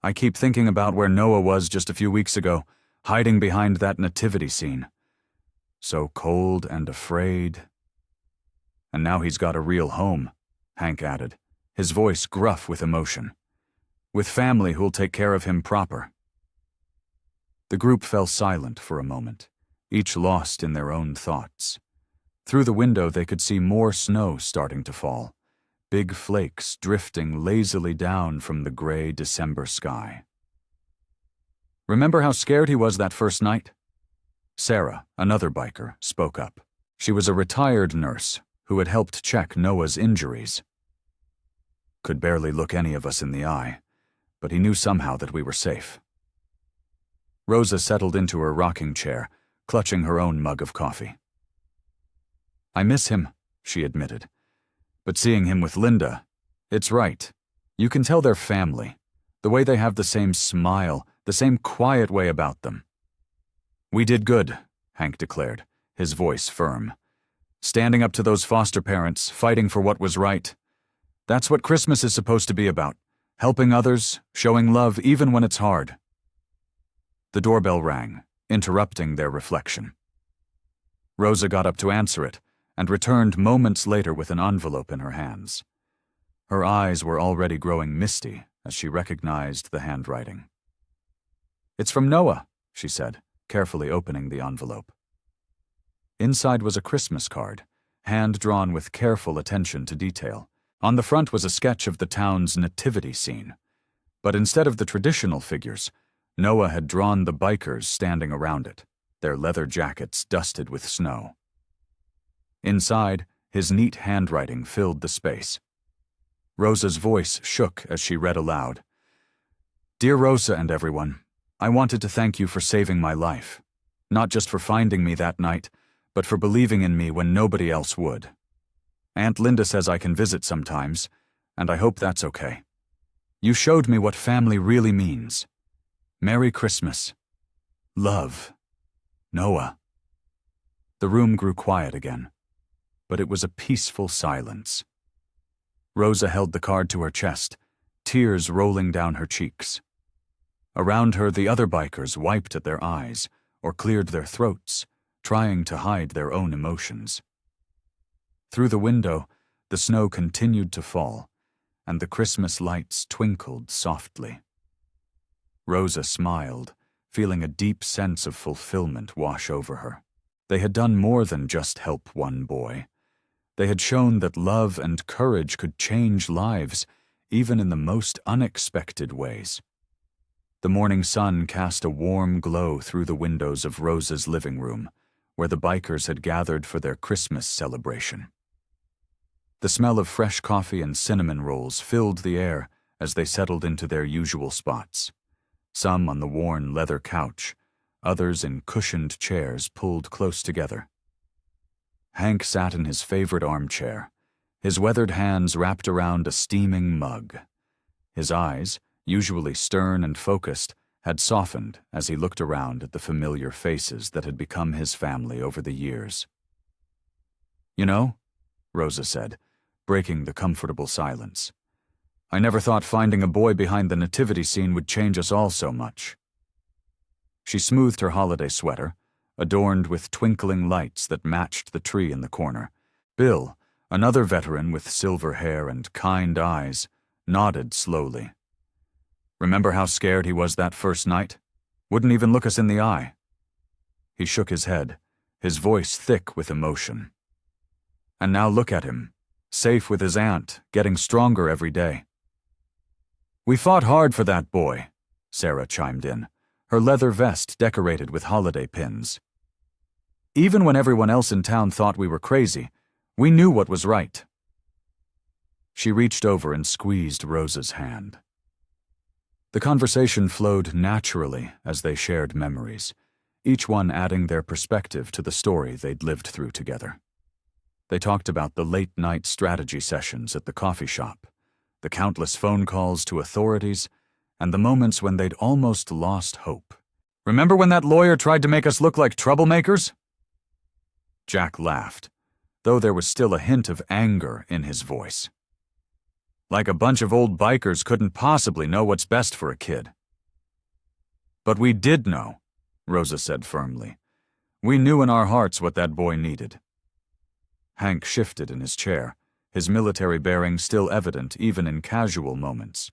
"I keep thinking about where Noah was just a few weeks ago, hiding behind that nativity scene. So cold and afraid. And now he's got a real home," Hank added, his voice gruff with emotion. "With family who'll take care of him proper." The group fell silent for a moment, each lost in their own thoughts. Through the window they could see more snow starting to fall, big flakes drifting lazily down from the gray December sky. "Remember how scared he was that first night?" Sarah, another biker, spoke up. She was a retired nurse who had helped check Noah's injuries. "Could barely look any of us in the eye, but he knew somehow that we were safe." Rosa settled into her rocking chair, clutching her own mug of coffee. "I miss him," she admitted. "But seeing him with Linda, it's right. You can tell they're family, the way they have the same smile, the same quiet way about them." "We did good," Hank declared, his voice firm. "Standing up to those foster parents, fighting for what was right. That's what Christmas is supposed to be about, helping others, showing love even when it's hard." The doorbell rang, interrupting their reflection. Rosa got up to answer it, and returned moments later with an envelope in her hands. Her eyes were already growing misty as she recognized the handwriting. "It's from Noah," she said, carefully opening the envelope. Inside was a Christmas card, hand-drawn with careful attention to detail. On the front was a sketch of the town's nativity scene. But instead of the traditional figures, Noah had drawn the bikers standing around it, their leather jackets dusted with snow. Inside, his neat handwriting filled the space. Rosa's voice shook as she read aloud. "Dear Rosa and everyone, I wanted to thank you for saving my life. Not just for finding me that night, but for believing in me when nobody else would. Aunt Linda says I can visit sometimes, and I hope that's okay. You showed me what family really means. Merry Christmas. Love. Noah." The room grew quiet again, but it was a peaceful silence. Rosa held the card to her chest, tears rolling down her cheeks. Around her, the other bikers wiped at their eyes or cleared their throats, trying to hide their own emotions. Through the window, the snow continued to fall, and the Christmas lights twinkled softly. Rosa smiled, feeling a deep sense of fulfillment wash over her. They had done more than just help one boy. They had shown that love and courage could change lives, even in the most unexpected ways. The morning sun cast a warm glow through the windows of Rosa's living room, where the bikers had gathered for their Christmas celebration. The smell of fresh coffee and cinnamon rolls filled the air as they settled into their usual spots, some on the worn leather couch, others in cushioned chairs pulled close together. Hank sat in his favorite armchair, his weathered hands wrapped around a steaming mug. His eyes, usually stern and focused, had softened as he looked around at the familiar faces that had become his family over the years. "You know," Rosa said, breaking the comfortable silence, "I never thought finding a boy behind the nativity scene would change us all so much." She smoothed her holiday sweater, adorned with twinkling lights that matched the tree in the corner. Bill, another veteran with silver hair and kind eyes, nodded slowly. Remember how scared he was that first night? Wouldn't even look us in the eye. He shook his head, his voice thick with emotion. And now look at him, safe with his aunt, getting stronger every day. We fought hard for that boy, Sarah chimed in, her leather vest decorated with holiday pins. Even when everyone else in town thought we were crazy, we knew what was right. She reached over and squeezed Rosa's hand. The conversation flowed naturally as they shared memories, each one adding their perspective to the story they'd lived through together. They talked about the late-night strategy sessions at the coffee shop, the countless phone calls to authorities, and the moments when they'd almost lost hope. Remember when that lawyer tried to make us look like troublemakers? Jack laughed, though there was still a hint of anger in his voice. Like a bunch of old bikers couldn't possibly know what's best for a kid. But we did know, Rosa said firmly. We knew in our hearts what that boy needed. Hank shifted in his chair, his military bearing still evident even in casual moments.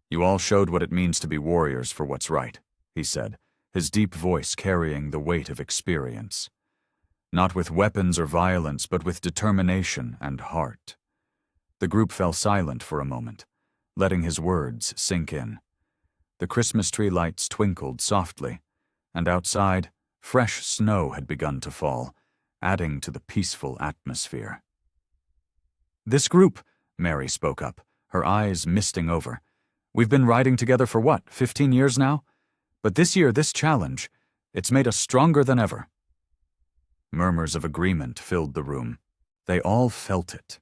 You all showed what it means to be warriors for what's right, he said, his deep voice carrying the weight of experience. Not with weapons or violence, but with determination and heart. The group fell silent for a moment, letting his words sink in. The Christmas tree lights twinkled softly, and outside, fresh snow had begun to fall, adding to the peaceful atmosphere. This group, Mary spoke up, her eyes misting over. We've been riding together for what, 15 years now? But this year, this challenge, it's made us stronger than ever. Murmurs of agreement filled the room. They all felt it.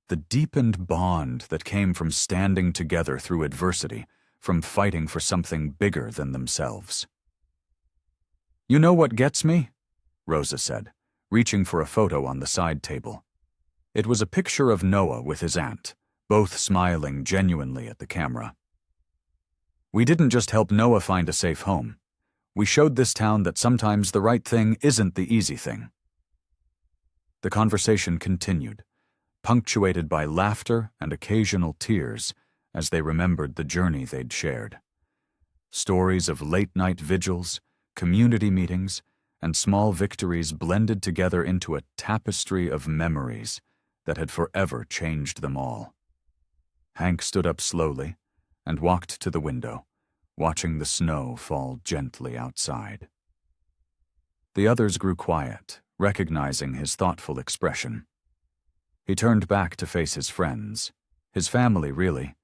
The deepened bond that came from standing together through adversity, from fighting for something bigger than themselves. You know what gets me? Rosa said, reaching for a photo on the side table. It was a picture of Noah with his aunt, both smiling genuinely at the camera. We didn't just help Noah find a safe home. We showed this town that sometimes the right thing isn't the easy thing. The conversation continued, punctuated by laughter and occasional tears as they remembered the journey they'd shared. Stories of late-night vigils, community meetings, and small victories blended together into a tapestry of memories that had forever changed them all. Hank stood up slowly and walked to the window, watching the snow fall gently outside. The others grew quiet, recognizing his thoughtful expression. He turned back to face his friends, his family really,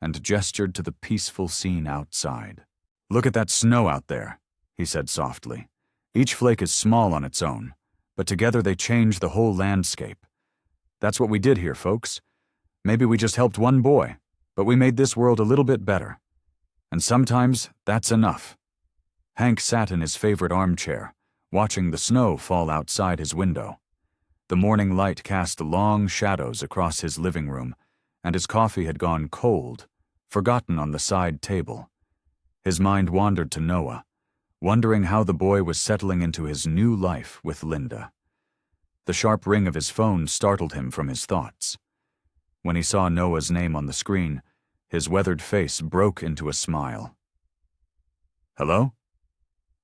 and gestured to the peaceful scene outside. Look at that snow out there, he said softly. Each flake is small on its own, but together they change the whole landscape. That's what we did here, folks. Maybe we just helped one boy, but we made this world a little bit better. And sometimes that's enough. Hank sat in his favorite armchair, watching the snow fall outside his window. The morning light cast long shadows across his living room, and his coffee had gone cold, forgotten on the side table. His mind wandered to Noah, wondering how the boy was settling into his new life with Linda. The sharp ring of his phone startled him from his thoughts. When he saw Noah's name on the screen, his weathered face broke into a smile. Hello?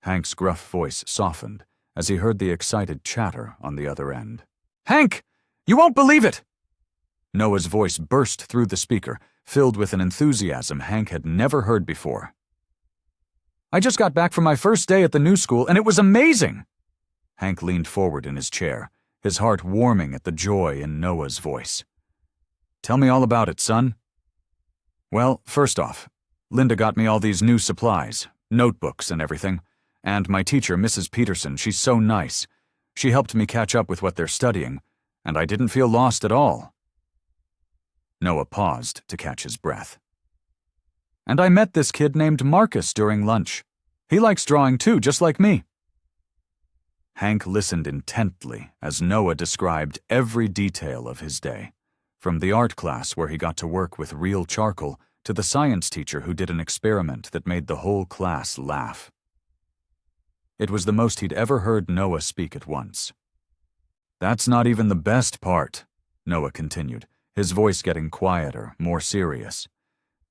Hank's gruff voice softened as he heard the excited chatter on the other end. Hank! You won't believe it! Noah's voice burst through the speaker, filled with an enthusiasm Hank had never heard before. I just got back from my first day at the new school, and it was amazing! Hank leaned forward in his chair, his heart warming at the joy in Noah's voice. Tell me all about it, son. Well, first off, Linda got me all these new supplies, notebooks and everything, and my teacher, Mrs. Peterson, she's so nice. She helped me catch up with what they're studying, and I didn't feel lost at all. Noah paused to catch his breath. And I met this kid named Marcus during lunch. He likes drawing too, just like me. Hank listened intently as Noah described every detail of his day, from the art class where he got to work with real charcoal to the science teacher who did an experiment that made the whole class laugh. It was the most he'd ever heard Noah speak at once. "That's not even the best part," Noah continued, his voice getting quieter, more serious.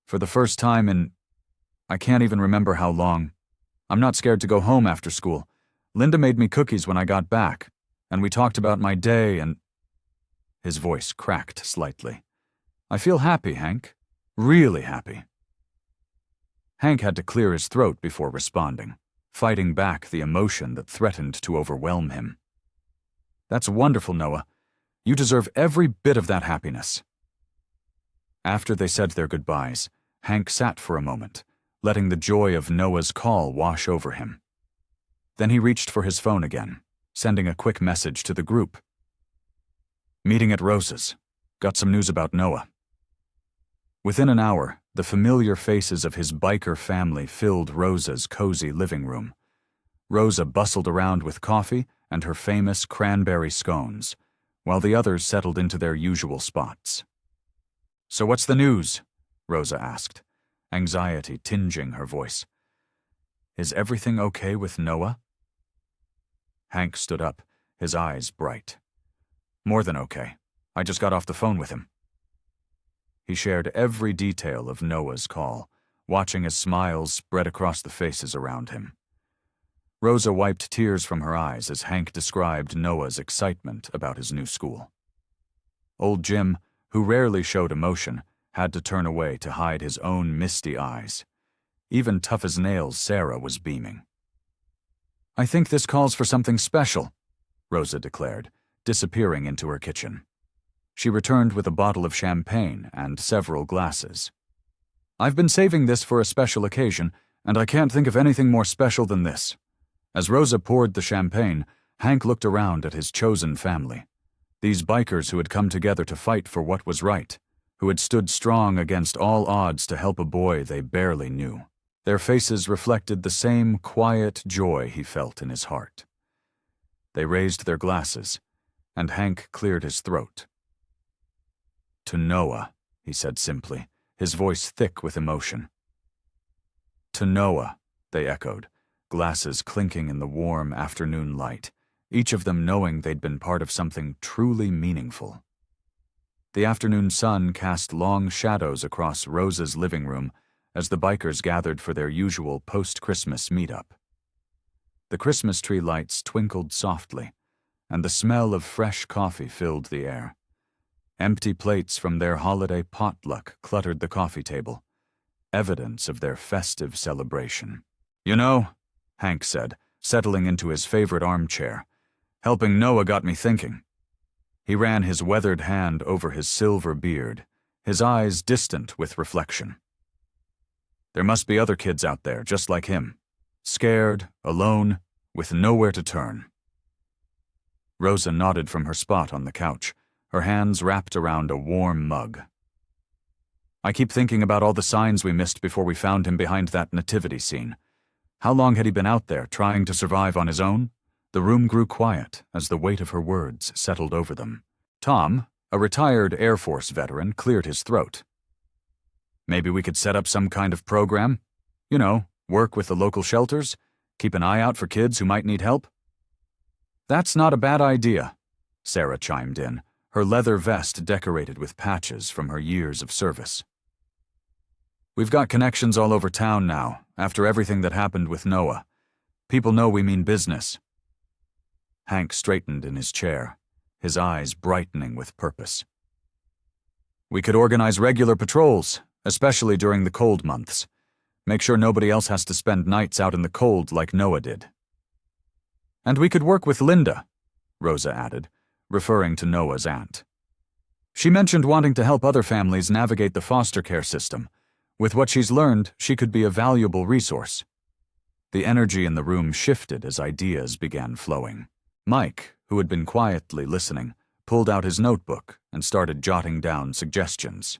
"For the first time in... I can't even remember how long. I'm not scared to go home after school. Linda made me cookies when I got back, and we talked about my day and..." His voice cracked slightly. "I feel happy, Hank. Really happy." Hank had to clear his throat before responding, fighting back the emotion that threatened to overwhelm him. "That's wonderful, Noah. You deserve every bit of that happiness." After they said their goodbyes, Hank sat for a moment, letting the joy of Noah's call wash over him. Then he reached for his phone again, sending a quick message to the group. "Meeting at Rosa's. Got some news about Noah." Within an hour, the familiar faces of his biker family filled Rosa's cozy living room. Rosa bustled around with coffee and her famous cranberry scones, while the others settled into their usual spots. "So what's the news?" Rosa asked, anxiety tinging her voice. "Is everything okay with Noah?" Hank stood up, his eyes bright. "More than okay. I just got off the phone with him." He shared every detail of Noah's call, watching as smiles spread across the faces around him. Rosa wiped tears from her eyes as Hank described Noah's excitement about his new school. Old Jim, who rarely showed emotion, had to turn away to hide his own misty eyes. Even tough as nails Sarah was beaming. "I think this calls for something special," Rosa declared, disappearing into her kitchen. She returned with a bottle of champagne and several glasses. "I've been saving this for a special occasion, and I can't think of anything more special than this." As Rosa poured the champagne, Hank looked around at his chosen family. These bikers who had come together to fight for what was right, who had stood strong against all odds to help a boy they barely knew. Their faces reflected the same quiet joy he felt in his heart. They raised their glasses, and Hank cleared his throat. "To Noah," he said simply, his voice thick with emotion. "To Noah," they echoed, glasses clinking in the warm afternoon light, each of them knowing they'd been part of something truly meaningful. The afternoon sun cast long shadows across Rosa's living room as the bikers gathered for their usual post-Christmas meetup. The Christmas tree lights twinkled softly, and the smell of fresh coffee filled the air. Empty plates from their holiday potluck cluttered the coffee table, evidence of their festive celebration. "You know," Hank said, settling into his favorite armchair, "helping Noah got me thinking." He ran his weathered hand over his silver beard, his eyes distant with reflection. "There must be other kids out there just like him, scared, alone, with nowhere to turn." Rosa nodded from her spot on the couch, her hands wrapped around a warm mug. "I keep thinking about all the signs we missed before we found him behind that nativity scene. How long had he been out there, trying to survive on his own?" The room grew quiet as the weight of her words settled over them. Tom, a retired Air Force veteran, cleared his throat. "Maybe we could set up some kind of program? You know, work with the local shelters, keep an eye out for kids who might need help?" "That's not a bad idea," Sarah chimed in, her leather vest decorated with patches from her years of service. "We've got connections all over town now, after everything that happened with Noah. People know we mean business." Hank straightened in his chair, his eyes brightening with purpose. "We could organize regular patrols, especially during the cold months. Make sure nobody else has to spend nights out in the cold like Noah did." "And we could work with Linda," Rosa added, referring to Noah's aunt. "She mentioned wanting to help other families navigate the foster care system. With what she's learned, she could be a valuable resource." The energy in the room shifted as ideas began flowing. Mike, who had been quietly listening, pulled out his notebook and started jotting down suggestions.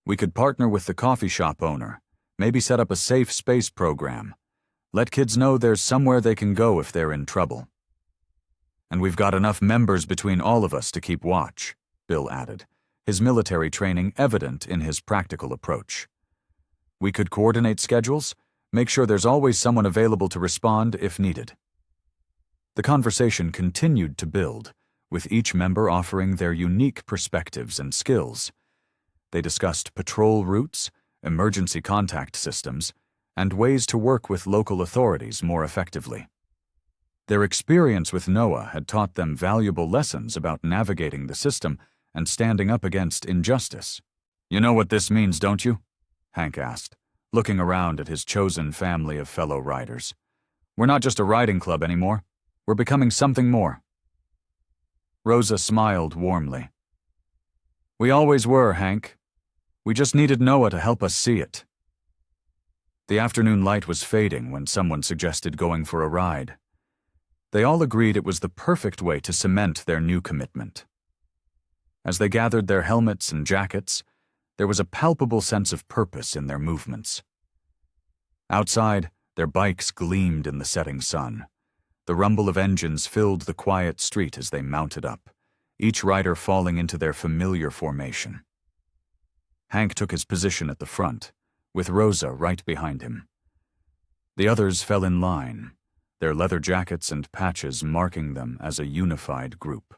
"We could partner with the coffee shop owner, maybe set up a safe space program. Let kids know there's somewhere they can go if they're in trouble. And we've got enough members between all of us to keep watch," Bill added, his military training evident in his practical approach. "We could coordinate schedules, Make sure there's always someone available to respond if needed. The conversation continued to build, with each member offering their unique perspectives and skills. They discussed patrol routes, emergency contact systems, and ways to work with local authorities more effectively. Their experience with Noah had taught them valuable lessons about navigating the system and standing up against injustice. "You know what this means, don't you?" Hank asked, looking around at his chosen family of fellow riders. "We're not just a riding club anymore. We're becoming something more." Rosa smiled warmly. "We always were, Hank. We just needed Noah to help us see it." The afternoon light was fading when someone suggested going for a ride. They all agreed it was the perfect way to cement their new commitment. As they gathered their helmets and jackets, there was a palpable sense of purpose in their movements. Outside, their bikes gleamed in the setting sun. The rumble of engines filled the quiet street as they mounted up, each rider falling into their familiar formation. Hank took his position at the front, with Rosa right behind him. The others fell in line, their leather jackets and patches marking them as a unified group.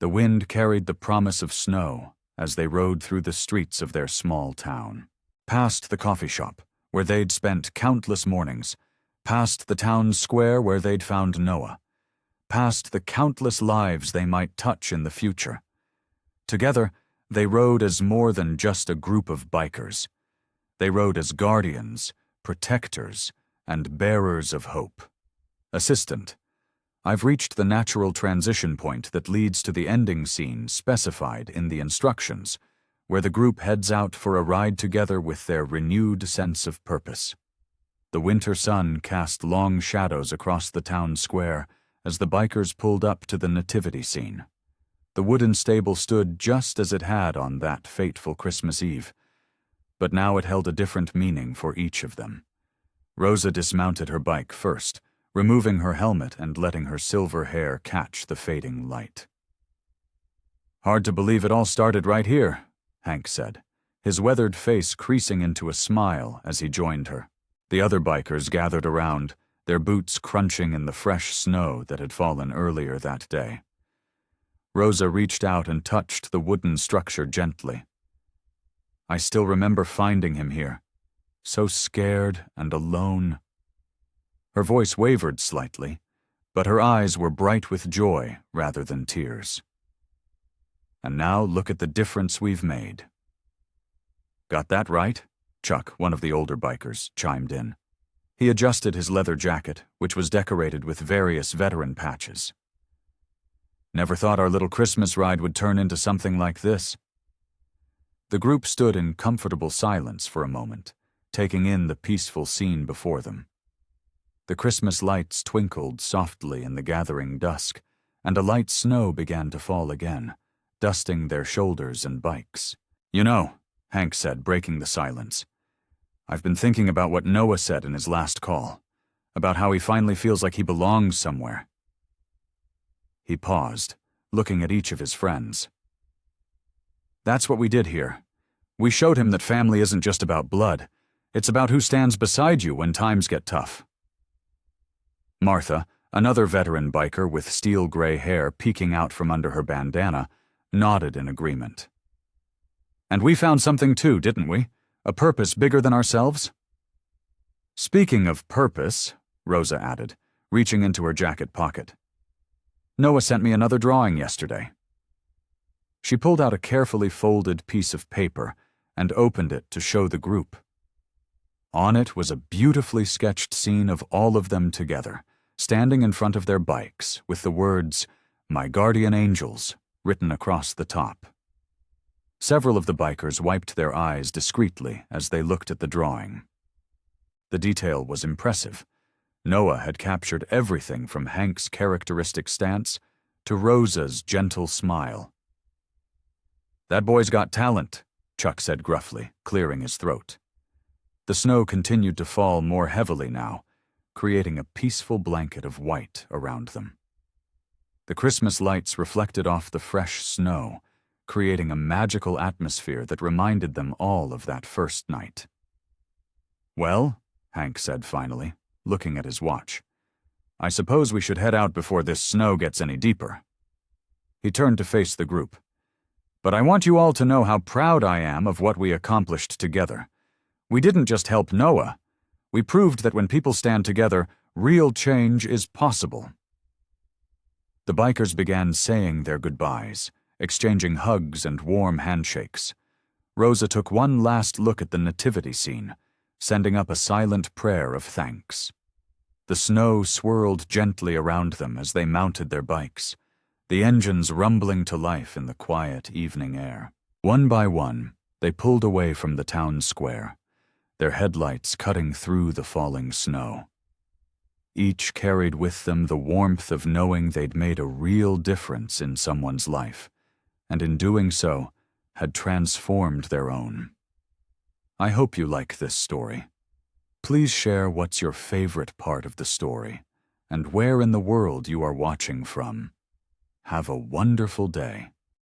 The wind carried the promise of snow as they rode through the streets of their small town, past the coffee shop where they'd spent countless mornings, past the town square where they'd found Noah, past the countless lives they might touch in the future. Together, they rode as more than just a group of bikers. They rode as guardians, protectors, and bearers of hope. Assistant, I've reached the natural transition point that leads to the ending scene specified in the instructions, where the group heads out for a ride together with their renewed sense of purpose. The winter sun cast long shadows across the town square as the bikers pulled up to the Nativity scene. The wooden stable stood just as it had on that fateful Christmas Eve, but now it held a different meaning for each of them. Rosa dismounted her bike first, removing her helmet and letting her silver hair catch the fading light. "Hard to believe it all started right here," Hank said, his weathered face creasing into a smile as he joined her. The other bikers gathered around, their boots crunching in the fresh snow that had fallen earlier that day. Rosa reached out and touched the wooden structure gently. "I still remember finding him here, so scared and alone." Her voice wavered slightly, but her eyes were bright with joy rather than tears. "And now look at the difference we've made." "Got that right?" Chuck, one of the older bikers, chimed in. He adjusted his leather jacket, which was decorated with various veteran patches. "Never thought our little Christmas ride would turn into something like this." The group stood in comfortable silence for a moment, taking in the peaceful scene before them. The Christmas lights twinkled softly in the gathering dusk, and a light snow began to fall again, dusting their shoulders and bikes. "You know," Hank said, breaking the silence, "I've been thinking about what Noah said in his last call, about how he finally feels like he belongs somewhere." He paused, looking at each of his friends. "That's what we did here. We showed him that family isn't just about blood. It's about who stands beside you when times get tough." Martha, another veteran biker with steel gray hair peeking out from under her bandana, nodded in agreement. "And we found something too, didn't we? A purpose bigger than ourselves?" "Speaking of purpose," Rosa added, reaching into her jacket pocket, "Noah sent me another drawing yesterday." She pulled out a carefully folded piece of paper and opened it to show the group. On it was a beautifully sketched scene of all of them together, standing in front of their bikes with the words, "My Guardian Angels," written across the top. Several of the bikers wiped their eyes discreetly as they looked at the drawing. The detail was impressive. Noah had captured everything from Hank's characteristic stance to Rosa's gentle smile. "That boy's got talent," Chuck said gruffly, clearing his throat. The snow continued to fall more heavily now, creating a peaceful blanket of white around them. The Christmas lights reflected off the fresh snow, creating a magical atmosphere that reminded them all of that first night. "Well," Hank said finally, looking at his watch. "I suppose we should head out before this snow gets any deeper." He turned to face the group. "But I want you all to know how proud I am of what we accomplished together. We didn't just help Noah. We proved that when people stand together, real change is possible." The bikers began saying their goodbyes, exchanging hugs and warm handshakes. Rosa took one last look at the nativity scene, sending up a silent prayer of thanks. The snow swirled gently around them as they mounted their bikes, the engines rumbling to life in the quiet evening air. One by one, they pulled away from the town square, their headlights cutting through the falling snow. Each carried with them the warmth of knowing they'd made a real difference in someone's life, and in doing so, had transformed their own. I hope you like this story. Please share what's your favorite part of the story, and where in the world you are watching from. Have a wonderful day.